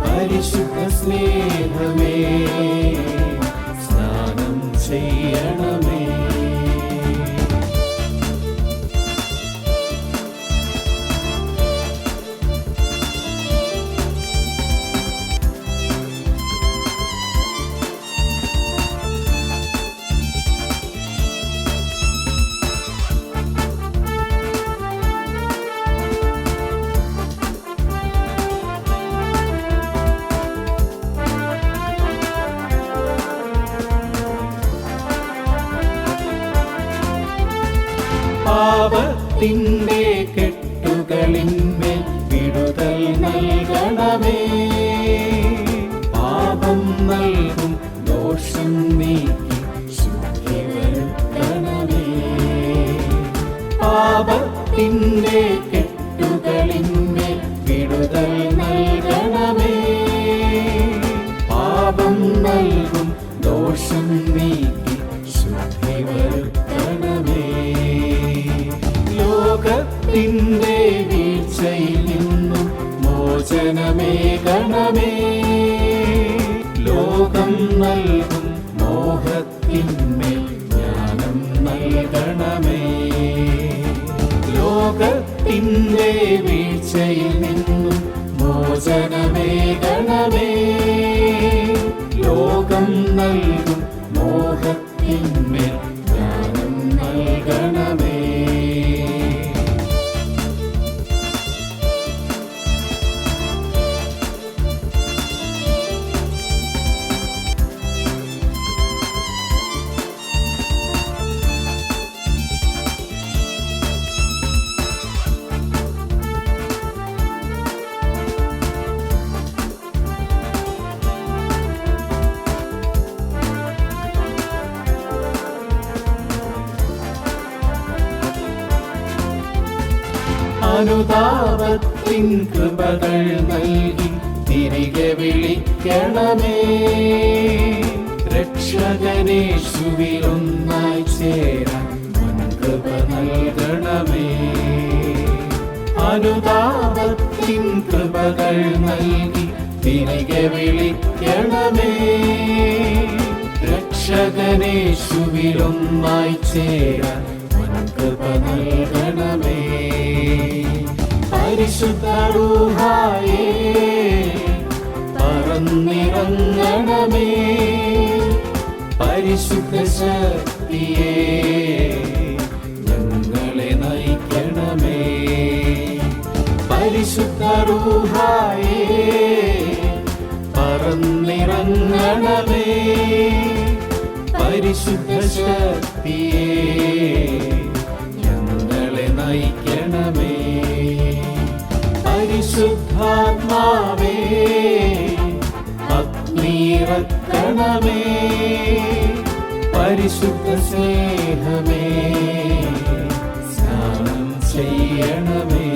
പരിശുദ്ധ സ്നേഹമേ, ചെയ്യണമേ. പാപത്തിൻ്റെ കെട്ടുകളിന്മേൽ വിടുതൽ നൽകണമേ. പാപം നൽകും ദോഷം നീക്കി ശുദ്ധി വരുത്തണമേ. പാപത്തിൻ്റെ കെട്ടുകളിന്മേൽ വിടുതൽ നൽകണമേ. പാപം നൽകും ദോഷം നീക്കി ശുദ്ധി വരുത്തണമേ. ലോകത്തിൻ്റെ വീഴ്ചയിൽ നിന്നും മോചനമേകണമേ. ലോകം നൽകും മോഹത്തിന്മേൽ ജ്ഞാനം നൽകണമേ. ലോകത്തിൻ്റെ വീഴ്ചയിൽ നിന്നും മോചനമേകണമേ. ലോകം നൽകും മോഹത്തിന്മേൽ ജ്ഞാനം നൽകണമേ. അനുതാപത്തിൻ കൃപകൾ നൽകി തിരികെ വിളിക്കണമേ. രക്ഷകനേശുവിലൊന്നായി ചേരാൻ മുൻകൃപ നൽകണമേ. അനുതാപത്തിൻ കൃപകൾ നൽകി തിരികെ വിളിക്കണമേ. രക്ഷകനേശുവിലൊന്നായി ചേരാൻ മുൻകൃപ നൽകണമേ. പരിശുദ്ധ റൂഹായേ പറന്നിറങ്ങണമേ. പരിശുദ്ധ ശക്തിയേ ഞങ്ങളെ നയിക്കണമേ. പരിശുദ്ധ റൂഹായേ പറന്നിറങ്ങണമേ. പരിശുദ്ധ ശക്തിയേ ഞങ്ങളെ നയിക്കണമേ. പരിശുദ്ധാത്മാവേ അഗ്നിയിറക്കണമേ. പരിശുദ്ധ സ്നേഹമേ സ്നാനം ചെയ്യണമേ.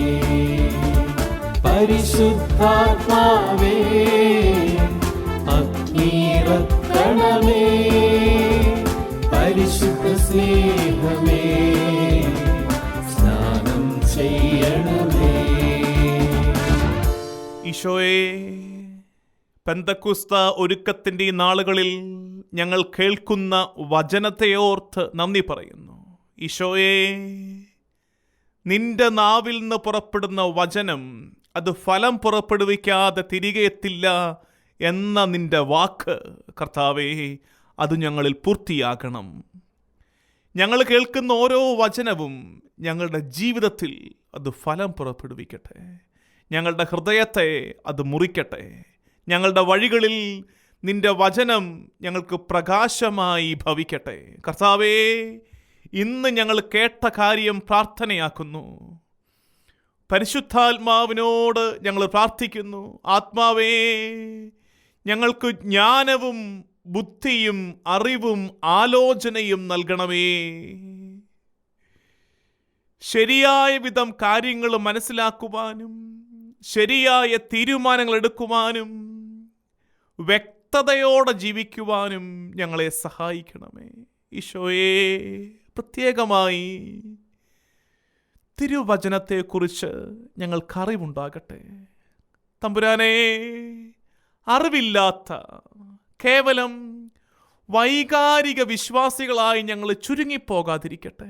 പരിശുദ്ധാത്മാവേ അഗ്നിയിറക്കണമേ. പരിശുദ്ധ സ്നേഹമേ സ്നാനം ചെയ്യണമേ. ഈശോയെ, പെന്തക്കുസ്ത ഒരുക്കത്തിൻ്റെ ഈ നാളുകളിൽ ഞങ്ങൾ കേൾക്കുന്ന വചനത്തെ ഓർത്ത് നന്ദി പറയുന്നു. ഈശോയെ, നിന്റെ നാവിൽ നിന്ന് പുറപ്പെടുന്ന വചനം അത് ഫലം പുറപ്പെടുവിക്കാതെ തിരികെ എത്തില്ല എന്ന നിന്റെ വാക്ക് കർത്താവേ, അത് ഞങ്ങളിൽ പൂർത്തിയാകണം. ഞങ്ങൾ കേൾക്കുന്ന ഓരോ വചനവും ഞങ്ങളുടെ ജീവിതത്തിൽ അത് ഫലം പുറപ്പെടുവിക്കട്ടെ. ഞങ്ങളുടെ ഹൃദയത്തെ അത് മുറിക്കട്ടെ. ഞങ്ങളുടെ വഴികളിൽ നിന്റെ വചനം ഞങ്ങൾക്ക് പ്രകാശമായി ഭവിക്കട്ടെ. കർത്താവേ, ഇന്ന് ഞങ്ങൾ കേട്ട കാര്യം പ്രാർത്ഥനയാക്കുന്നു. പരിശുദ്ധാത്മാവിനോട് ഞങ്ങൾ പ്രാർത്ഥിക്കുന്നു. ആത്മാവേ, ഞങ്ങൾക്ക് ജ്ഞാനവും ബുദ്ധിയും അറിവും ആലോചനയും നൽകണമേ. ശരിയായ വിധം കാര്യങ്ങൾ മനസ്സിലാക്കുവാനും ശരിയായ തീരുമാനങ്ങൾ എടുക്കുവാനും വ്യക്തതയോടെ ജീവിക്കുവാനും ഞങ്ങളെ സഹായിക്കണമേ. ഈശോയെ, പ്രത്യേകമായി തിരുവചനത്തെക്കുറിച്ച് ഞങ്ങൾക്കറിവുണ്ടാകട്ടെ. തമ്പുരാനെ, അറിവില്ലാത്ത കേവലം വൈകാരിക വിശ്വാസികളായി ഞങ്ങൾ ചുരുങ്ങിപ്പോകാതിരിക്കട്ടെ.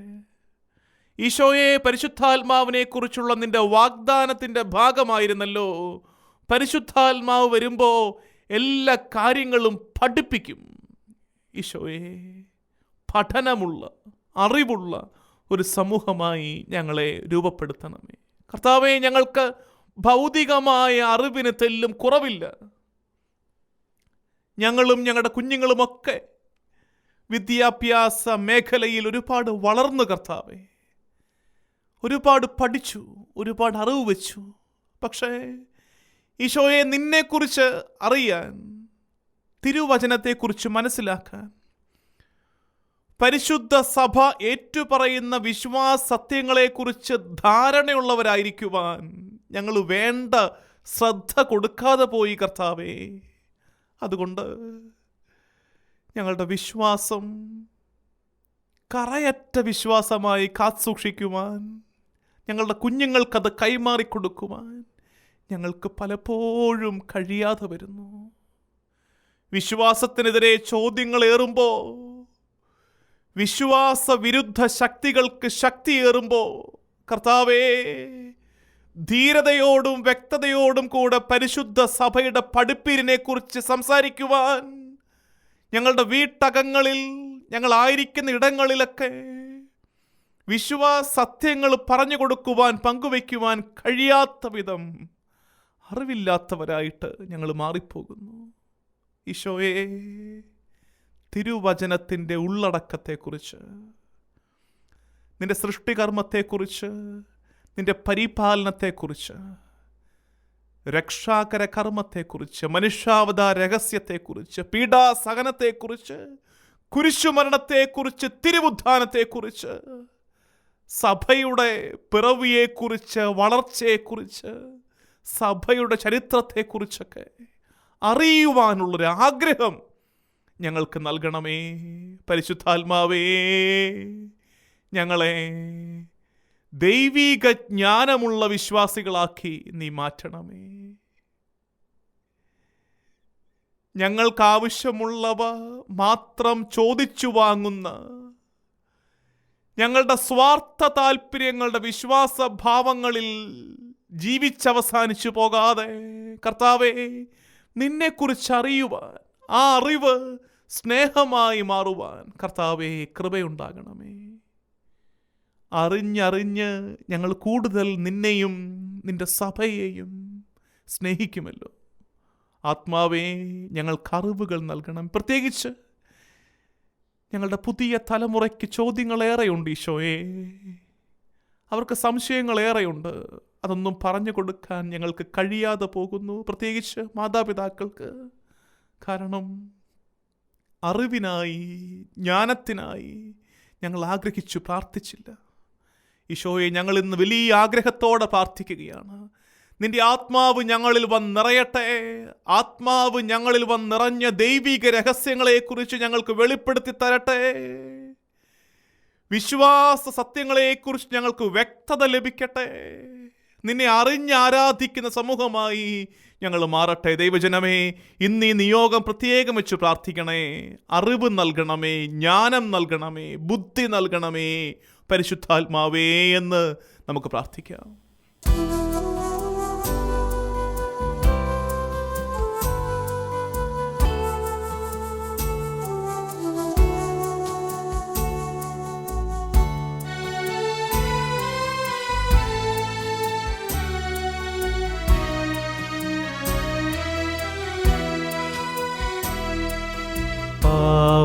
ഈശോയെ, പരിശുദ്ധാത്മാവിനെ കുറിച്ചുള്ള നിന്റെ വാഗ്ദാനത്തിൻ്റെ ഭാഗമായിരുന്നല്ലോ, പരിശുദ്ധാത്മാവ് വരുമ്പോൾ എല്ലാ കാര്യങ്ങളും പഠിപ്പിക്കും. ഈശോയെ, പഠനമുള്ള അറിവുള്ള ഒരു സമൂഹമായി ഞങ്ങളെ രൂപപ്പെടുത്തണമേ. കർത്താവേ, ഞങ്ങൾക്ക് ഭൗതികമായ അറിവിന് തെല്ലും കുറവില്ല. ഞങ്ങളും ഞങ്ങളുടെ കുഞ്ഞുങ്ങളുമൊക്കെ വിദ്യാഭ്യാസ മേഖലയിൽ ഒരുപാട് വളർന്നു കർത്താവേ, ഒരുപാട് പഠിച്ചു, ഒരുപാട് അറിവ് വെച്ചു. പക്ഷേ ഈശോയെ, നിന്നെക്കുറിച്ച് അറിയാൻ, തിരുവചനത്തെക്കുറിച്ച് മനസ്സിലാക്കാൻ, പരിശുദ്ധ സഭ ഏറ്റുപറയുന്ന വിശ്വാസ സത്യങ്ങളെക്കുറിച്ച് ധാരണയുള്ളവരായിരിക്കുവാൻ ഞങ്ങൾ വേണ്ട ശ്രദ്ധ കൊടുക്കാതെ പോയി കർത്താവേ. അതുകൊണ്ട് ഞങ്ങളുടെ വിശ്വാസം കറയറ്റ വിശ്വാസമായി കാത്തുസൂക്ഷിക്കുവാൻ, ഞങ്ങളുടെ കുഞ്ഞുങ്ങൾക്കത് കൈമാറിക്കൊടുക്കുവാൻ ഞങ്ങൾക്ക് പലപ്പോഴും കഴിയാതെ വരുന്നു. വിശ്വാസത്തിനെതിരെ ചോദ്യങ്ങൾ ഏറുമ്പോൾ, വിശ്വാസ വിരുദ്ധ ശക്തികൾക്ക് ശക്തിയേറുമ്പോൾ കർത്താവേ, ധീരതയോടും വ്യക്തതയോടും കൂടെ പരിശുദ്ധ സഭയുടെ പഠിപ്പീരിനെ കുറിച്ച് സംസാരിക്കുവാൻ ഞങ്ങളുടെ വീട്ടകങ്ങളിൽ, ഞങ്ങളായിരിക്കുന്ന ഇടങ്ങളിലൊക്കെ വിശ്വാസ സത്യങ്ങൾ പറഞ്ഞു കൊടുക്കുവാൻ, പങ്കുവയ്ക്കുവാൻ കഴിയാത്ത വിധം അറിവില്ലാത്തവരായിട്ട് ഞങ്ങൾ മാറിപ്പോകുന്നു. ഈശോയെ, തിരുവചനത്തിൻ്റെ ഉള്ളടക്കത്തെക്കുറിച്ച്, നിന്റെ സൃഷ്ടികർമ്മത്തെക്കുറിച്ച്, നിന്റെ പരിപാലനത്തെക്കുറിച്ച്, രക്ഷാകര കർമ്മത്തെക്കുറിച്ച്, മനുഷ്യാവതാര രഹസ്യത്തെക്കുറിച്ച്, പീഡാസഹനത്തെക്കുറിച്ച്, കുരിശുമരണത്തെക്കുറിച്ച്, തിരുവുത്ഥാനത്തെക്കുറിച്ച്, സഭയുടെ പിറവിയെക്കുറിച്ച്, വളർച്ചയെക്കുറിച്ച്, സഭയുടെ ചരിത്രത്തെക്കുറിച്ചൊക്കെ അറിയുവാനുള്ളൊരു ആഗ്രഹം ഞങ്ങൾക്ക് നൽകണമേ. പരിശുദ്ധാത്മാവേ, ഞങ്ങളെ ദൈവിക ജ്ഞാനമുള്ള വിശ്വാസികളാക്കി നീ മാറ്റണമേ. ഞങ്ങൾക്കാവശ്യമുള്ളവ മാത്രം ചോദിച്ചു വാങ്ങുന്ന, ഞങ്ങളുടെ സ്വാർത്ഥ താല്പര്യങ്ങളുടെ വിശ്വാസഭാവങ്ങളിൽ ജീവിച്ചവസാനിച്ചു പോകാതെ കർത്താവേ, നിന്നെക്കുറിച്ച് അറിയുവാൻ, ആ അറിവ് സ്നേഹമായി മാറുവാൻ കർത്താവേ കൃപയുണ്ടാകണമേ. അറിഞ്ഞറിഞ്ഞ് ഞങ്ങൾ കൂടുതൽ നിന്നെയും നിന്റെ സഭയെയും സ്നേഹിക്കുമല്ലോ. ആത്മാവേ, ഞങ്ങൾക്ക് അറിവുകൾ നൽകണം. പ്രത്യേകിച്ച് ഞങ്ങളുടെ പുതിയ തലമുറയ്ക്ക് ചോദ്യങ്ങളേറെയുണ്ട് ഈശോയെ, അവർക്ക് സംശയങ്ങളേറെയുണ്ട്. അതൊന്നും പറഞ്ഞു കൊടുക്കാൻ ഞങ്ങൾക്ക് കഴിയാതെ പോകുന്നു, പ്രത്യേകിച്ച് മാതാപിതാക്കൾക്ക്. കാരണം അറിവിനായി, ജ്ഞാനത്തിനായി ഞങ്ങൾ ആഗ്രഹിച്ചു പ്രാർത്ഥിച്ചില്ല. ഈശോയെ, ഞങ്ങൾ ഇന്ന് വലിയ ആഗ്രഹത്തോടെ പ്രാർത്ഥിക്കുകയാണ്. നിന്റെ ആത്മാവ് ഞങ്ങളിൽ വന്നിറയട്ടെ. ആത്മാവ് ഞങ്ങളിൽ വന്നിറഞ്ഞ ദൈവിക രഹസ്യങ്ങളെക്കുറിച്ച് ഞങ്ങൾക്ക് വെളിപ്പെടുത്തി തരട്ടെ. വിശ്വാസ സത്യങ്ങളെക്കുറിച്ച് ഞങ്ങൾക്ക് വ്യക്തത ലഭിക്കട്ടെ. നിന്നെ അറിഞ്ഞ് ആരാധിക്കുന്ന സമൂഹമായി ഞങ്ങൾ മാറട്ടെ. ദൈവജനമേ, ഇന്ന് ഈ നിയോഗം പ്രത്യേകം വെച്ച് പ്രാർത്ഥിക്കണേ. അറിവ് നൽകണമേ, ജ്ഞാനം നൽകണമേ, ബുദ്ധി നൽകണമേ പരിശുദ്ധാത്മാവേ എന്ന് നമുക്ക് പ്രാർത്ഥിക്കാം.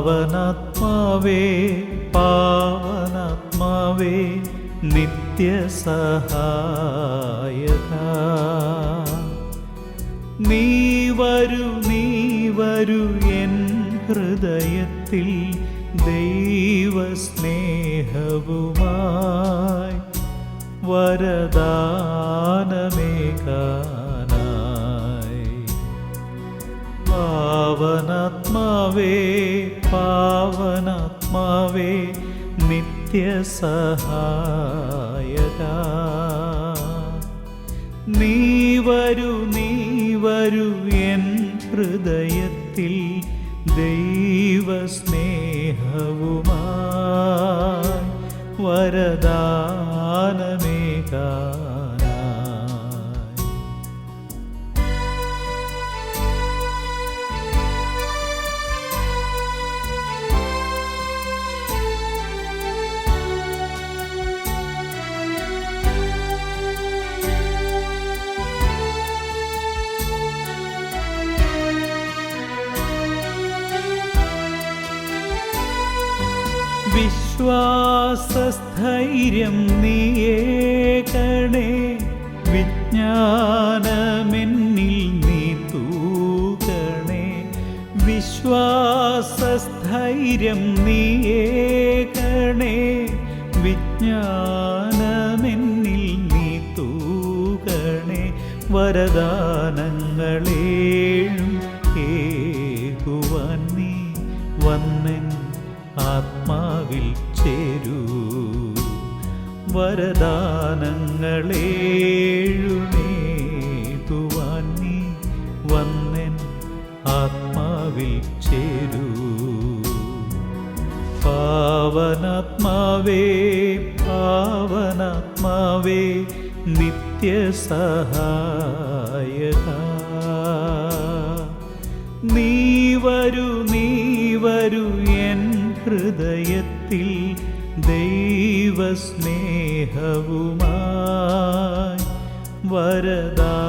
പാവനാത്മാവേ, പാവനാത്മാവേ, നിത്യസഹായക, നീ വരൂ എൻ ഹൃദയത്തിൽ ദൈവസ്നേഹവുമായി വരദാനമേകാനായി. പാവനാത്മാവേ, പാവനാത്മാവേ, നിത്യസഹായക, നീ വരൂ എൻ ഹൃദയത്തിൽ ദൈവസ്നേഹവുമായി വരദാനമേകാനായി. വിശ്വാസസ്ഥൈര്യം നീയേകണേ, വിജ്ഞാനമെന്നിൽ നീ തൂകണേ. വിശ്വാസസ്ഥൈര്യം നീയേകണേ, വിജ്ഞാനമെന്നിൽ നീ തൂകണേ. വരദാനങ്ങളേഴും കേകുവാൻ നീ വന്നെൻ ആത്മാവിൽ ചേരൂ. വരദാനങ്ങളേഴുമേകുവാൻ നീ വന്നെൻ ആത്മാവിൽ ചേരൂ. പാവനാത്മാവേ പാവനാത്മാവേ നിത്യസഹായക, നീ വരൂ എൻ ഹൃദയത്തിൽ ദൈവസ്നേഹവുമായി വരദാനമേകാനായി.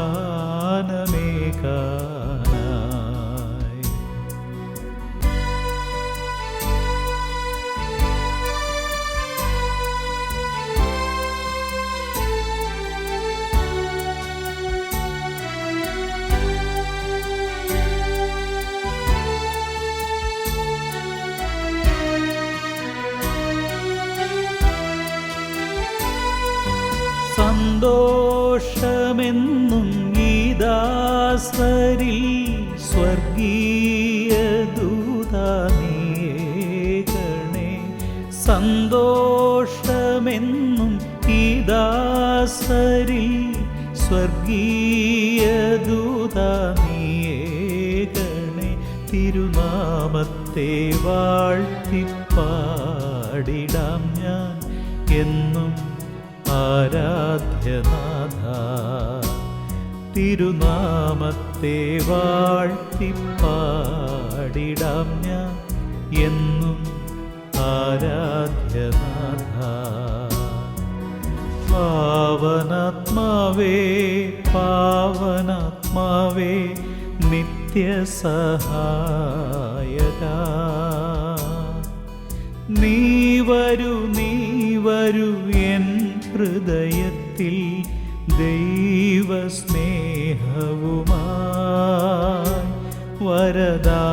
സന്തോഷമെന്നും ഈ ദാസരിൽ സ്വർഗീയ ദൂതനീയേകണേ. സന്തോഷമെന്നും ഈ ദാസരിൽ സ്വർഗീയ ദൂതനീയേകണേ. തിരുനാമത്തെ വാഴ്ത്തിപ്പാടിടാം ഞാൻ എന്നും ആരാധ്യനാഥ. തിരുനാമത്തെ വാഴ്ത്തിപ്പാടിടാം ഞാൻ എന്നും ആരാധ്യനാഥ. പാവനാത്മാവേ പാവനാത്മാവേ നിത്യസഹായക, നീ വരൂ എൻ ഹൃദയത്തിൽ ദൈവസ്നേഹവുമായി വരദാനമേകാനായി.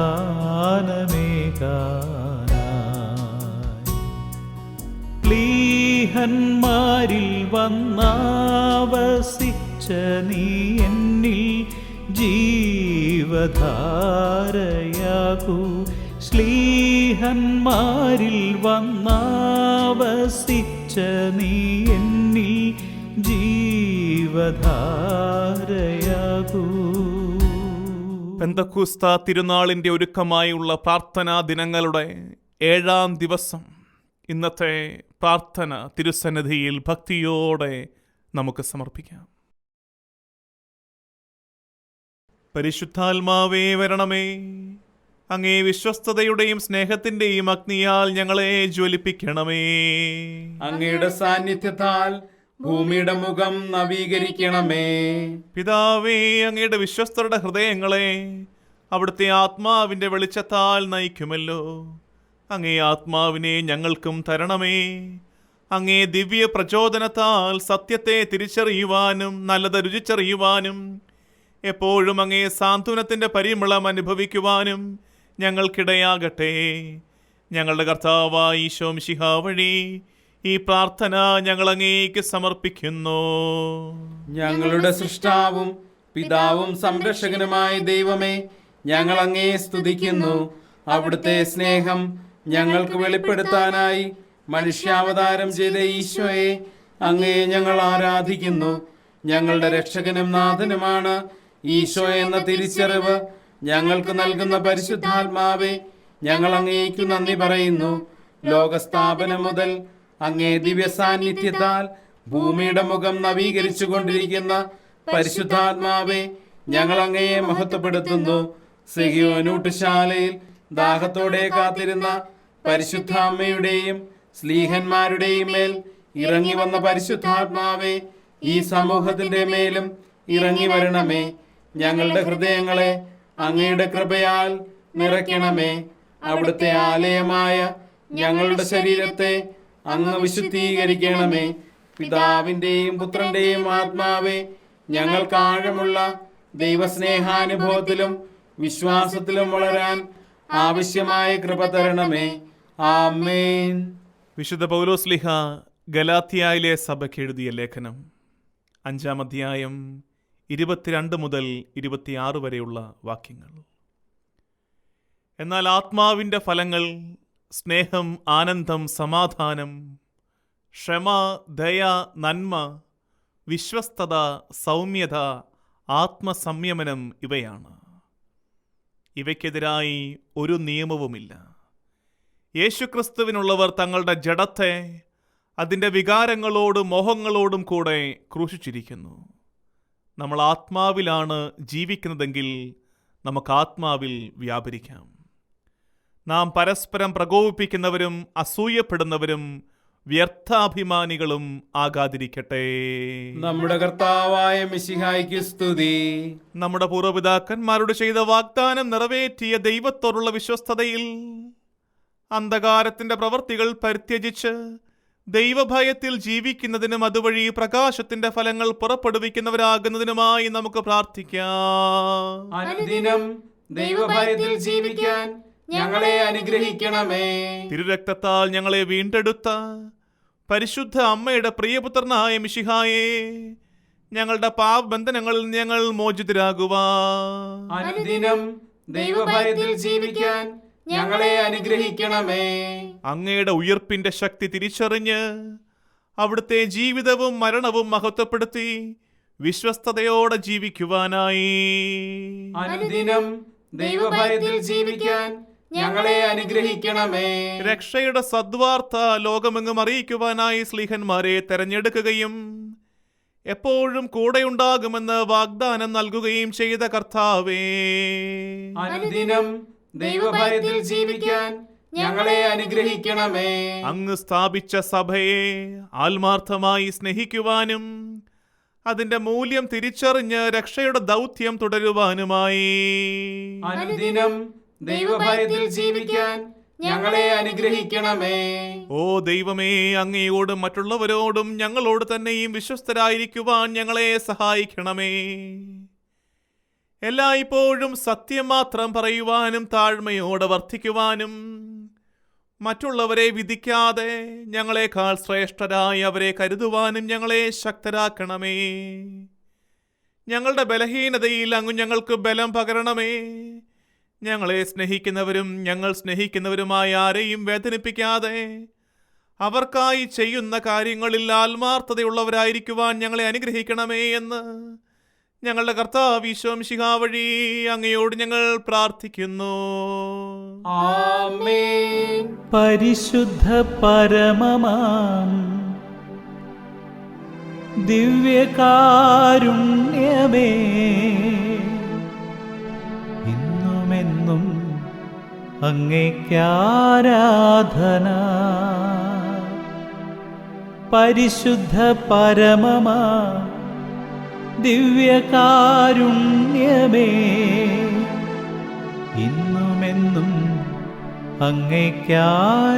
പ്ലീഹന്മാരിൽ വന്നാവസിച്ച നീ എന്നിൽ ജീവധാരയാകൂ. ശ്ലീഹന്മാരിൽ വന്നാവസിച്ച നീ എന്നിൽ ജീവധാരയാകൂ. പെന്തക്കോസ്ത തിരുനാളിൻ്റെ ഒരുക്കമായുള്ള പ്രാർത്ഥനാ ദിനങ്ങളുടെ 7-ാം ദിവസം ഇന്നത്തെ പ്രാർത്ഥന തിരുസന്നിധിയിൽ ഭക്തിയോടെ നമുക്ക് സമർപ്പിക്കാം. പരിശുദ്ധാത്മാവേ വരണമേ, അങ്ങേ വിശ്വസ്തതയുടെയും സ്നേഹത്തിന്റെയും അഗ്നിയാൽ ഞങ്ങളെ ജ്വലിപ്പിക്കണമേ. അങ്ങയുടെ സാന്നിധ്യത്താൽ ഭൂമിയുടെ മുഖം നവീകരിക്കണമേ. പിതാവേ, അങ്ങയുടെ വിശ്വസ്തരുടെ ഹൃദയങ്ങളെ അവിടുത്തെ ആത്മാവിന്റെ വെളിച്ചത്താൽ നയിക്കുമല്ലോ. അങ്ങേ ആത്മാവിനെ ഞങ്ങൾക്കും തരണമേ. അങ്ങേ ദിവ്യ പ്രചോദനത്താൽ സത്യത്തെ തിരിച്ചറിയുവാനും നല്ലത് രുചിച്ചറിയുവാനും എപ്പോഴും അങ്ങേ സാന്ത്വനത്തിന്റെ പരിമളം അനുഭവിക്കുവാനും ഞങ്ങൾക്കിടയാകട്ടെ. ഞങ്ങളുടെ കർത്താവായ ഈശോ മിശിഹാ വഴി ഈ പ്രാർത്ഥന ഞങ്ങൾ അങ്ങേക്ക് സമർപ്പിക്കുന്നു. ഞങ്ങളുടെ സൃഷ്ടാവും പിതാവും സംരക്ഷകനുമായ ദൈവമേ, ഞങ്ങൾ അങ്ങയെ സ്തുതിക്കുന്നു. അവിടുത്തെ സ്നേഹം ഞങ്ങൾക്ക് വെളിപ്പെടുത്താനായി മനുഷ്യാവതാരം ചെയ്ത ഈശോയെ അങ്ങയെ ഞങ്ങൾ ആരാധിക്കുന്നു. ഞങ്ങളുടെ രക്ഷകനും നാഥനുമാണ് ഈശോ എന്ന തിരിച്ചറിവ് ഞങ്ങൾക്ക് നൽകുന്ന പരിശുദ്ധാത്മാവേ, ഞങ്ങൾ അങ്ങേക്കു നന്ദി പറയുന്നു. ലോകസ്ഥാപനം മുതൽ അങ്ങേ ദിവ്യ സാന്നിധ്യത്താൽ ഭൂമിയുടെ മുഖം നവീകരിച്ചു കൊണ്ടിരിക്കുന്ന പരിശുദ്ധാത്മാവെ, ഞങ്ങൾ അങ്ങയെ മഹത്വപ്പെടുത്തുന്നു. സിഹിയോനൂട്ടുശാലയിൽ ദാഹത്തോടെ കാത്തിരുന്ന പരിശുദ്ധ അമ്മയുടെയും സ്ലീഹന്മാരുടെയും മേൽ ഇറങ്ങി വന്ന പരിശുദ്ധാത്മാവെ, ഈ സമൂഹത്തിന്റെ മേലും ഇറങ്ങി വരണമേ. ഞങ്ങളുടെ ഹൃദയങ്ങളെ അങ്ങയുടെ കൃപയാൽ നിറയ്ക്കണമേ. അവിടുത്തെ ആലയമായ ഞങ്ങളുടെ ശരീരത്തെ അങ്ങ് വിശുദ്ധീകരിക്കണമേ. പിതാവിന്റെയും പുത്രന്റെയും ആത്മാവെ, ഞങ്ങൾക്ക് ആഴമുള്ള ദൈവസ്നേഹാനുഭവത്തിലും വിശ്വാസത്തിലും വളരാൻ ആവശ്യമായ കൃപ തരണമേ. ആമേൻ. വിശുദ്ധ പൗലോസ്ലിഹ ഗലാത്യയിലെ സഭയ്ക്ക് എഴുതിയ ലേഖനം 5-ാം അധ്യായം 22 മുതൽ 26 വരെയുള്ള വാക്യങ്ങൾ. എന്നാൽ ആത്മാവിൻ്റെ ഫലങ്ങൾ സ്നേഹം, ആനന്ദം, സമാധാനം, ക്ഷമ, ദയ, നന്മ, വിശ്വസ്തത, സൗമ്യത, ആത്മസംയമനം ഇവയാണ്. ഇവയ്ക്കെതിരായി ഒരു നിയമവുമില്ല. യേശുക്രിസ്തുവിനുള്ളവർ തങ്ങളുടെ ജഡത്തെ അതിൻ്റെ വികാരങ്ങളോടും മോഹങ്ങളോടും കൂടെ ക്രൂശിച്ചിരിക്കുന്നു. നമ്മൾ ആത്മാവിലാണ് ജീവിക്കുന്നതെങ്കിൽ നമുക്ക് ആത്മാവിൽ വ്യാപരിക്കാം. നാം പരസ്പരം പ്രകോപിപ്പിക്കുന്നവരും അസൂയപ്പെടുന്നവരും വ്യർത്ഥാഭിമാനികളും ആകാതിരിക്കട്ടെ. നമ്മുടെ കർത്താവായ മിശിഹായ്ക്ക് സ്തുതി. നമ്മുടെ പൂർവ്വപിതാക്കന്മാരോട് ചെയ്ത വാഗ്ദാനം നിറവേറ്റിയ ദൈവത്തോടുള്ള വിശ്വസ്തതയിൽ അന്ധകാരത്തിന്റെ പ്രവൃത്തികൾ പരിത്യജിച്ച് ദൈവഭയത്തിൽ ജീവിക്കുന്നതിനും അതുവഴി പ്രകാശത്തിന്റെ ഫലങ്ങൾ പുറപ്പെടുവിക്കുന്നവരാകുന്നതിനുമായി നമുക്ക് പ്രാർത്ഥിക്കാം. അനുദിനം ദൈവഭയത്തിൽ ജീവിക്കാൻ ഞങ്ങളെ അനുഗ്രഹിക്കണമേ. തിരുരക്തത്താൽ ഞങ്ങളെ വീണ്ടെടുത്ത പരിശുദ്ധ അമ്മയുടെ പ്രിയപുത്രനായ മിശിഹായെ, ഞങ്ങളുടെ പാപബന്ധനങ്ങളിൽ ഞങ്ങൾ മോചിതരാകുവാൻ അനുദിനം ദൈവഭയത്തിൽ ജീവിക്കാൻ ഞങ്ങളെ അനുഗ്രഹിക്കണമേ. അങ്ങയുടെ ഉയിർപ്പിന്റെ ശക്തി തിരിച്ചറിഞ്ഞ് അവിടുത്തെ ജീവിതവും മരണവും മഹത്വപ്പെടുത്തി വിശ്വസ്തയോടെ ജീവിക്കുവാനായി അനുദിനം ദൈവഭയത്തിൽ ജീവിക്കാൻ ഞങ്ങളെ അനുഗ്രഹിക്കണമേ. രക്ഷയുടെ സദ്വാർത്ത ലോകമെങ്ങും അറിയിക്കുവാനായി സ്ലീഹന്മാരെ തെരഞ്ഞെടുക്കുകയും എപ്പോഴും കൂടെയുണ്ടാകുമെന്ന് വാഗ്ദാനം നൽകുകയും ചെയ്ത കർത്താവേ, അനുദിനം ദൈവഭയത്തിൽ ജീവിക്കാൻ ഞങ്ങളെ അനുഗ്രഹിക്കണമേ. അങ്ങ് സ്ഥാപിച്ച സഭയെ ആത്മാർത്ഥമായി സ്നേഹിക്കുവാനും അതിന്റെ മൂല്യം തിരിച്ചറിഞ്ഞ് രക്ഷയുടെ ദൗത്യം തുടരുവാനുമായി അനുദിനം ദൈവഭയത്തിൽ ജീവിക്കാൻ ഞങ്ങളെ അനുഗ്രഹിക്കണമേ. ഓ ദൈവമേ, അങ്ങയോടും മറ്റുള്ളവരോടും ഞങ്ങളോട് തന്നെയും വിശ്വസ്തരായിരിക്കുവാൻ ഞങ്ങളെ സഹായിക്കണമേ. എല്ലായ്പ്പോഴും സത്യം മാത്രം പറയുവാനും താഴ്മയോടെ വർദ്ധിക്കുവാനും മറ്റുള്ളവരെ വിധിക്കാതെ ഞങ്ങളെക്കാൾ ശ്രേഷ്ഠരായി അവരെ കരുതുവാനും ഞങ്ങളെ ശക്തരാക്കണമേ. ഞങ്ങളുടെ ബലഹീനതയിൽ അങ്ങ് ഞങ്ങൾക്ക് ബലം പകരണമേ. ഞങ്ങളെ സ്നേഹിക്കുന്നവരും ഞങ്ങൾ സ്നേഹിക്കുന്നവരുമായ ആരെയും വേദനിപ്പിക്കാതെ അവർക്കായി ചെയ്യുന്ന കാര്യങ്ങളിൽ ആത്മാർത്ഥതയുള്ളവരായിരിക്കുവാൻ ഞങ്ങളെ അനുഗ്രഹിക്കണമേ എന്ന് ഞങ്ങളുടെ കർത്താവ് ഈശോ മിശിഹാ വഴി അങ്ങയോട് ഞങ്ങൾ പ്രാർത്ഥിക്കുന്നു. ആമേൻ. പരിശുദ്ധ പരമമാം ദിവ്യകാരുണ്യമേ, ഇന്നുമെന്നും അങ്ങേക്കാരാധന. പരിശുദ്ധ പരമമാം ദിവ്യകാരുണ്യമേ, ഇന്നുമെന്നും അങ്ങേക്കാരാധന.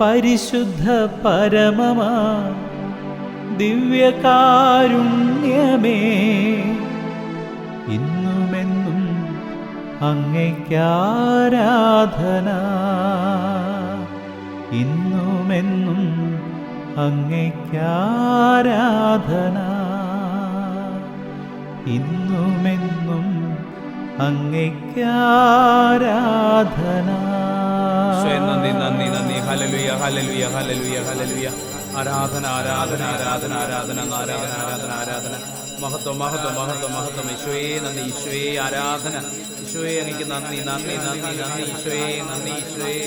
പരിശുദ്ധ പരമമാ ദിവ്യകാരുണ്യമേ, ഇന്നുമെന്നും അങ്ങേക്കാരാധന. ഇന്നുമെന്നും അങ്ങേക്കാരാധന. ഇന്നുമെന്നും അങ്ങേക്കാരാധന. നന്ദി നന്ദി നന്ദി. Hallelujah hallelujah hallelujah hallelujah. ആരാധന ആരാധന ആരാധന ആരാധന ആരാധന ആരാധന ആരാധന. മഹത്വം മഹത്വം മഹത്വം മഹത്വം. ഈശോയെ നന്ദി, ഈശോയെ ആരാധന. ഈശോയെ അങ്ങേക്ക് നന്ദി നന്ദി നന്ദി നന്ദി. ഈശോയെ നന്ദി, ഈശോയെ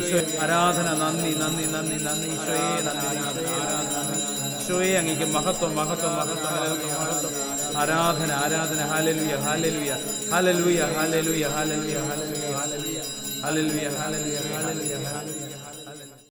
ഈശോ ആരാധന. നന്ദി നന്ദി നന്ദി നന്ദി. ഈശോയെ നന്ദി, ഈശോയെ അങ്ങേക്ക് മഹത്വം മഹത്വം മഹത്വം മഹത്വം. ആരാധന ആരാധന. Hallelujah hallelujah hallelujah hallelujah hallelujah hallelujah hallelujah hallelujah hallelujah hallelujah.